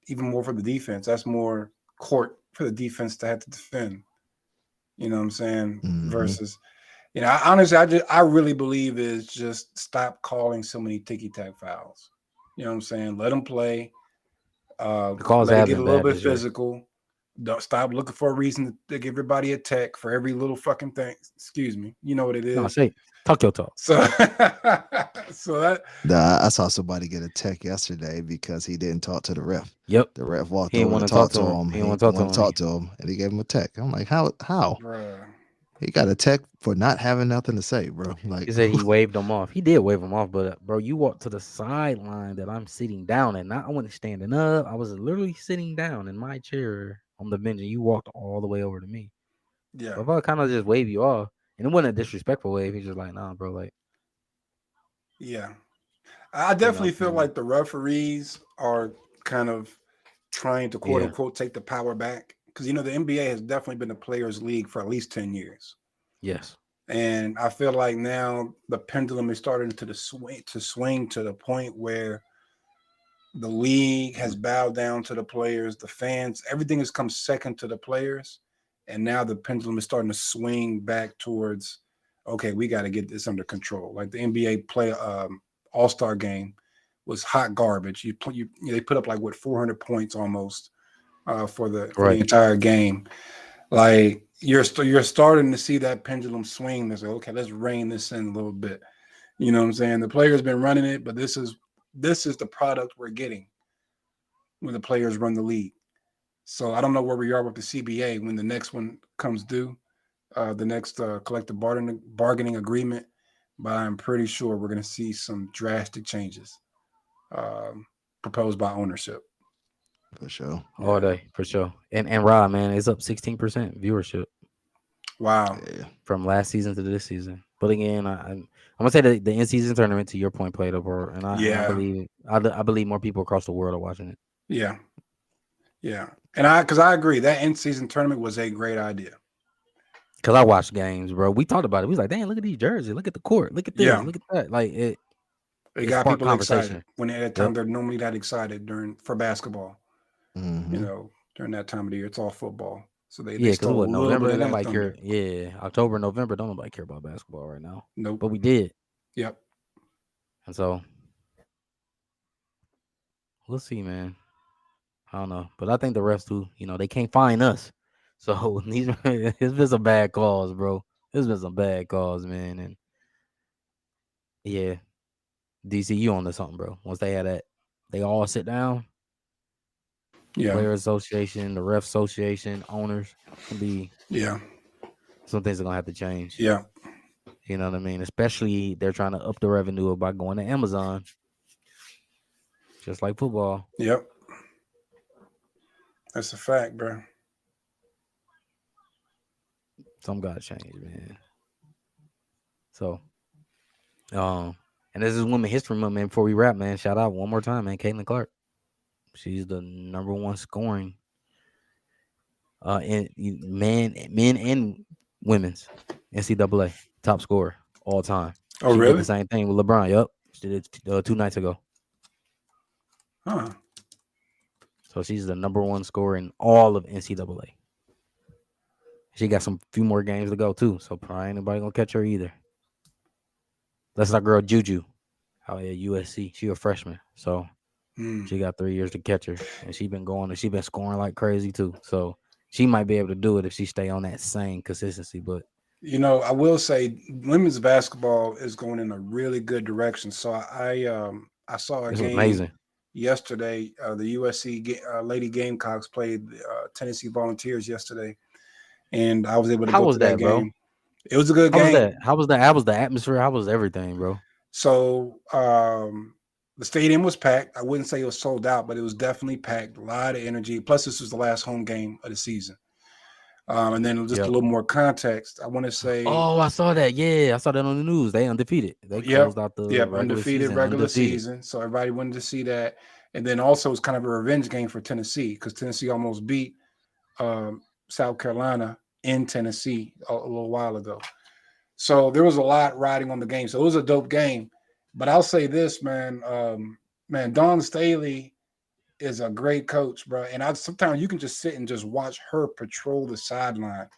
even more for the defense. That's more court for the defense to have to defend. You know what I'm saying? Hmm. Versus, I really believe is just stop calling so many ticky tack fouls. You know what I'm saying? Let them play. The calls Let it have get a been little bad bit this year. physical. Don't stop looking for a reason to give everybody a tech for every little fucking thing. Excuse me. You know what it No, is. say, talk your talk. So, so that I saw somebody get a tech yesterday because he didn't talk to the ref. Yep. The ref walked He didn't over want to to talk talk to to him. him. He didn't He want to talk to wanted to him. talk to him, and he gave him a tech. I'm like, how? How? bruh. He got a tech for not having nothing to say, bro. Like, He said he waved him off. He did wave him off, but bro, you walked to the sideline that I'm sitting down at. Not I wasn't standing up. I was literally sitting down in my chair on the bench, and you walked all the way over to me. Yeah. So if I kind of just wave you off, and it wasn't a disrespectful wave, he's just like, nah, bro, like, Yeah. I definitely feel man, like the referees are kind of trying to quote yeah, unquote take the power back because the NBA has definitely been a players' league for at least 10 years, yes, and I feel like now the pendulum is starting to swing to the point where the league has bowed down to the players, the fans, everything has come second to the players, and now the pendulum is starting to swing back towards, okay, we got to get this under control. Like the NBA play All Star game was hot garbage. They put up like 400 points almost for the right, entire game. Like you're starting to see that pendulum swing. There's like, okay, let's rein this in a little bit. You know what I'm saying? The player's been running it, but this is the product we're getting. when the players run the league. So I don't know where we are with the CBA when the next one comes due, the next collective bargaining agreement. But I'm pretty sure we're going to see some drastic changes um, proposed by ownership. For sure. All Yeah. day for sure. And Rob, man, it's up 16% viewership Wow. Yeah. from last season to this season. But again, I'm gonna say the in season tournament to your point played a part, and I Yeah. believe I believe more people across the world are watching it. Yeah. Yeah. And because I agree, that in season tournament was a great idea. Cause I watched games, bro. We talked about it. We was like, damn, look at these jerseys, look at the court, look at this, Yeah. look at that. Like It it got sparked people excited conversation. when at that time Yep. they're normally not excited for basketball. You Mm-hmm. know, during that time of the year, it's all football. So they Yeah, because it stole was a little bit November of and that nobody care. thunder. Yeah, October, November, don't nobody care about basketball right now. Nope. But we did. Yep. And so we'll see, man. I don't know. But I think the refs too, they can't find us. So these it's been some bad calls, bro. It's been some bad calls, man. And yeah, DC, you on to something, bro. Once they had that, they all sit down, Yeah. player association, the ref association, owners. It's gonna be Yeah. some things are gonna have to change. Yeah. You know what I mean? Especially they're trying to up the revenue by going to Amazon, just like football. Yep. That's a fact, bro. Some gotta change, man. So, and this is Women History Month, man. Before we wrap, man, shout out one more time, man, Caitlin Clark. She's the number one scoring, in men and women's NCAA top scorer all time. Oh, She did really? the same thing with LeBron. Yep, she did it 2 nights ago. Huh. So she's the number one scorer in all of NCAA. She got some few more games to go too, so probably ain't nobody gonna catch her either. That's our girl Juju out at USC. She a freshman, so Mm. she got 3 years to catch her, and she been going and she been scoring like crazy too. So she might be able to do it if she stay on that same consistency. But You know, I will say women's basketball is going in a really good direction. So I saw a this was game amazing. yesterday. The Lady Gamecocks played Tennessee Volunteers yesterday, and I was able to How go was to that that, bro? game. It was a good How was game. that? How was that? How was the atmosphere? How was everything, bro? So the stadium was packed. I wouldn't say it was sold out, but it was definitely packed. A lot of energy. Plus, this was the last home game of the season. And then just a Yep. little more context. I want to say, Oh, I saw that. Yeah, I saw that on the news. They undefeated. They yep, closed out the yep, regular undefeated season regular undefeated. season. So everybody wanted to see that. And then also it's kind of a revenge game for Tennessee because Tennessee almost beat South Carolina in Tennessee a little while ago. So there was a lot riding on the game. So it was a dope game. But I'll say this, man. Man, Dawn Staley is a great coach, bro. And sometimes you can just sit and just watch her patrol the sideline.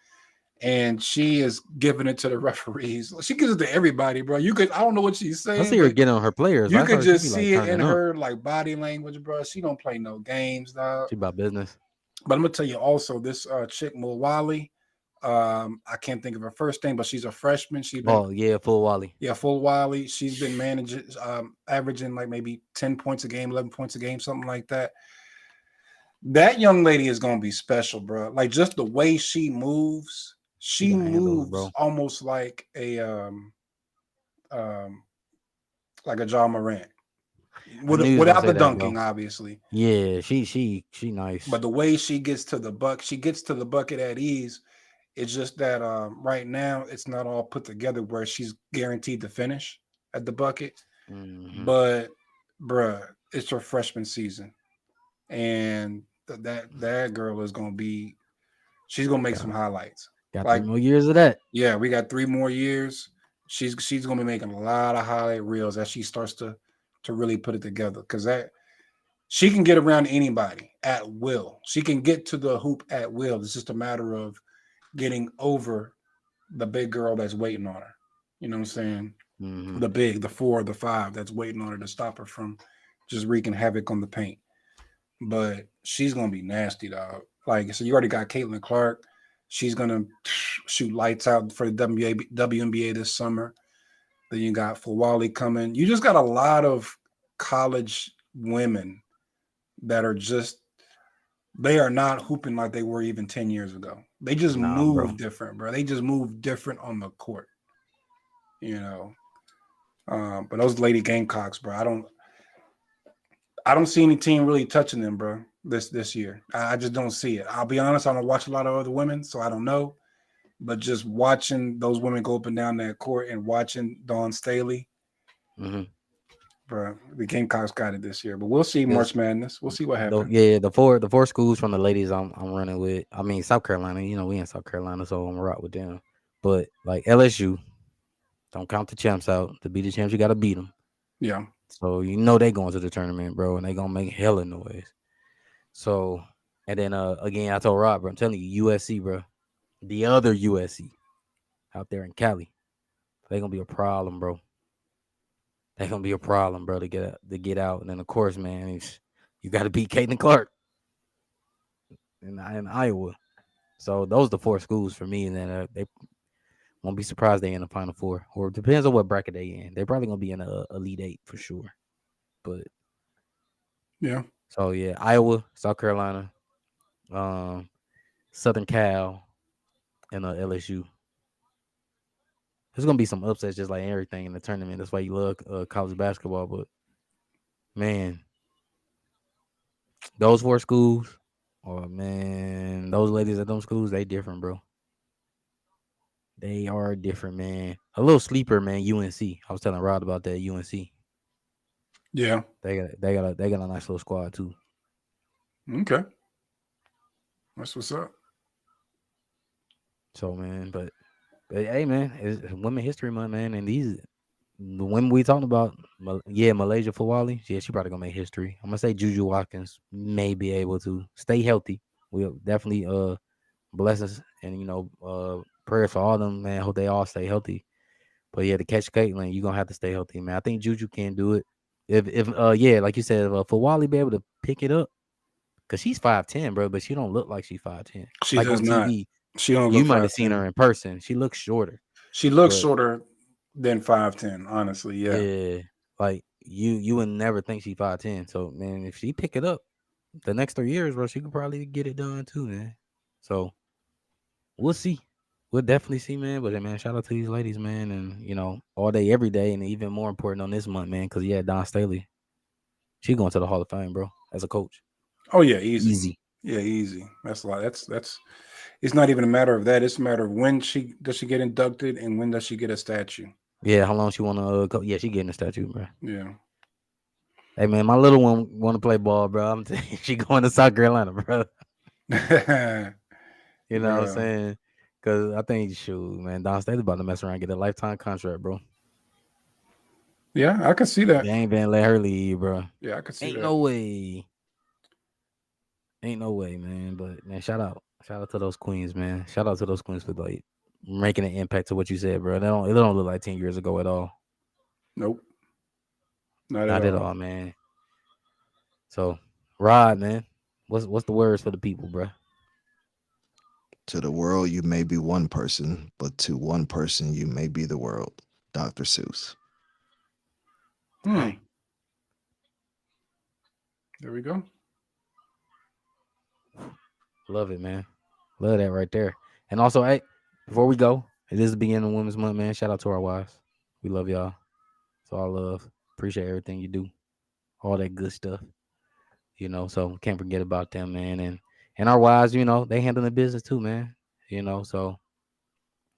And she is giving it to the referees. She gives it to everybody, bro. I don't know what she's I saying, see her but get on her players. you I could saw she be just like see it in turning up. her like body language, bro. She don't play no games, dog. She about business. But I'm gonna tell you also this chick Mulwali. I can't think of her first name, but she's a freshman. She's been Oh yeah, full Wally. full Wiley. She's been managing, averaging like maybe 10 points a game, 11 points a game, something like that. That young lady is gonna be special, bro. Like just the way she moves, She she got handles, moves bro. almost um, like a John Morant, I knew you was gonna without say the that, bro. dunking, obviously. Yeah, she nice. But the way she gets to the she gets to the bucket at ease. It's just that right now it's not all put together where she's guaranteed to finish at the bucket. Hmm. But bruh, it's her freshman season, and that girl is gonna be. She's gonna make some highlights. Got 3 Like, more years of that. yeah, we got 3 more years. She's gonna be making a lot of highlight reels as she starts to really put it together. Because that she can get around anybody at will. She can get to the hoop at will. It's just a matter of getting over the big girl that's waiting on her. You know what I'm saying? Hmm. The 4, the 5 that's waiting on her to stop her from just wreaking havoc on the paint. But she's gonna be nasty, dog. Like, so you already got Caitlin Clark. She's gonna shoot lights out for the WNBA this summer. Then you got Fawali coming. You just got a lot of college women that are just they are not hooping like they were even 10 years ago. They just Nah, bro. move different, bro. They just move different on the court, you know. But those Lady Gamecocks, bro, I don't see any team really touching them, bro. This year, I just don't see it. I'll be honest, I don't watch a lot of other women, so I don't know. But just watching those women go up and down that court and watching Dawn Staley, Mm-hmm. bro, the Gamecocks got it this year. But we'll see Because March Madness. We'll see what happens. yeah, the four schools from the ladies I'm running with. I mean South Carolina. We in South Carolina, so I'm gonna rock with them. But like LSU, don't count the champs out. To be the champs, you gotta beat them. Yeah, So they going to the tournament, bro, and they gonna make hella noise. So and then again, I told Rob, bro, I'm telling you, USC, bro, the other USC out there in Cali, they gonna be a problem, bro. They gonna be a problem, bro, to get out. And then of course, man, you got to beat Caitlin Clark in Iowa. So those are the four schools for me, and then they won't be surprised they in the Final Four, or it depends on what bracket they in. They're probably gonna be in a Elite Eight for sure. But yeah, so yeah, Iowa, South Carolina, um, Southern Cal, and LSU. There's gonna be some upsets, just like everything in the tournament. That's why you love college basketball. But man, those four schools, oh man, those ladies at those schools, they different, bro. They are different, man. A little sleeper, man. UNC. I was telling Rod about that. UNC. yeah. They got a nice little squad too. Okay, that's what's up. So man, but hey, man, it's Women History Month, man, and the women we talking about, yeah, Malaysia Fawali, yeah, she probably gonna make history. I'm gonna say Juju Watkins may be able to stay healthy. We'll definitely blessings and prayers for all them, man. Hope they all stay healthy. But yeah, to catch Caitlin, you're gonna have to stay healthy, man. I think Juju can do it. If yeah, like you said, if Fawali be able to pick it up, cause she's 5'10", bro, but she don't look like she's 5'10". She Like does on not. TV, She don't you look might have five seen ten. her in person. She looks shorter, She looks but shorter than 5'10". Honestly, yeah. yeah, like you would never think she's 5'10". So man, if she pick it up the next 3 years, bro, she could probably get it done too, man. So we'll see. We'll definitely see, man. But man, shout out to these ladies, man, and all day, every day, and even more important on this month, man, because yeah, Don Staley, she going to the Hall of Fame, bro, as a coach. Oh yeah, easy. Easy. Yeah, easy. That's a lot. That's. It's not even a matter of that. It's a matter of when she get inducted and when does she get a statue. Yeah, how long she want to go? Yeah, she getting a statue, bro. Yeah. Hey man, my little one want to play ball, bro. I'm telling you, she going to South Carolina, bro. You know what I'm Yeah. saying? Because I think, shoot, man, Don Staley about to mess around and get a lifetime contract, bro. Yeah, I can see that. They ain't been let her leave, bro. Yeah, I can see Ain't that. no way. Ain't no way, man. But man, shout out to those queens, man. Shout out to those queens for like making an impact to what you said, bro. It don't look like 10 years ago at all. Nope, not at Not at all. all, man. So, Rod, man, what's the words for the people, bro? To the world, you may be one person, but to one person, you may be the world. Dr. Seuss. Hmm. Dang. There we go. Love it, man. Love that right there. And also, hey, before we go, it is the beginning of Women's Month, man. Shout out to our wives. We love y'all. It's all love. Appreciate everything you do. All that good stuff. So can't forget about them, man. And our wives, they handle the business too, man. So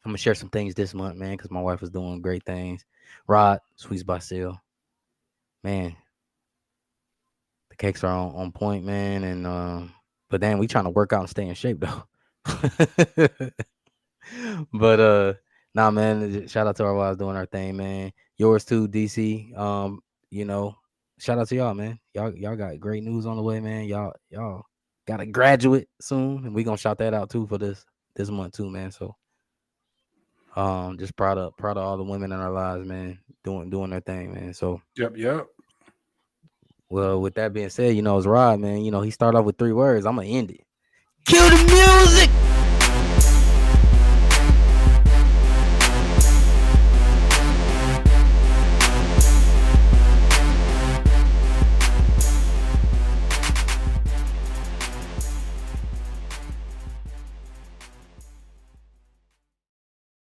I'm gonna share some things this month, man, because my wife is doing great things. Rod, Sweets by Seal, man, the cakes are on point, man. And but then we trying to work out and stay in shape though. But nah, man, shout out to our wives doing our thing, man. Yours too, DC. You know, shout out to y'all, man. Y'all got great news on the way, man. Y'all got a graduate soon, and we gonna shout that out too for this month too, man. So just proud of all the women in our lives, man, doing their thing, man. So Yep, yep. well, with that being said, it's Rod, man. He started off with 3 words. I'm gonna end it. Cue the music.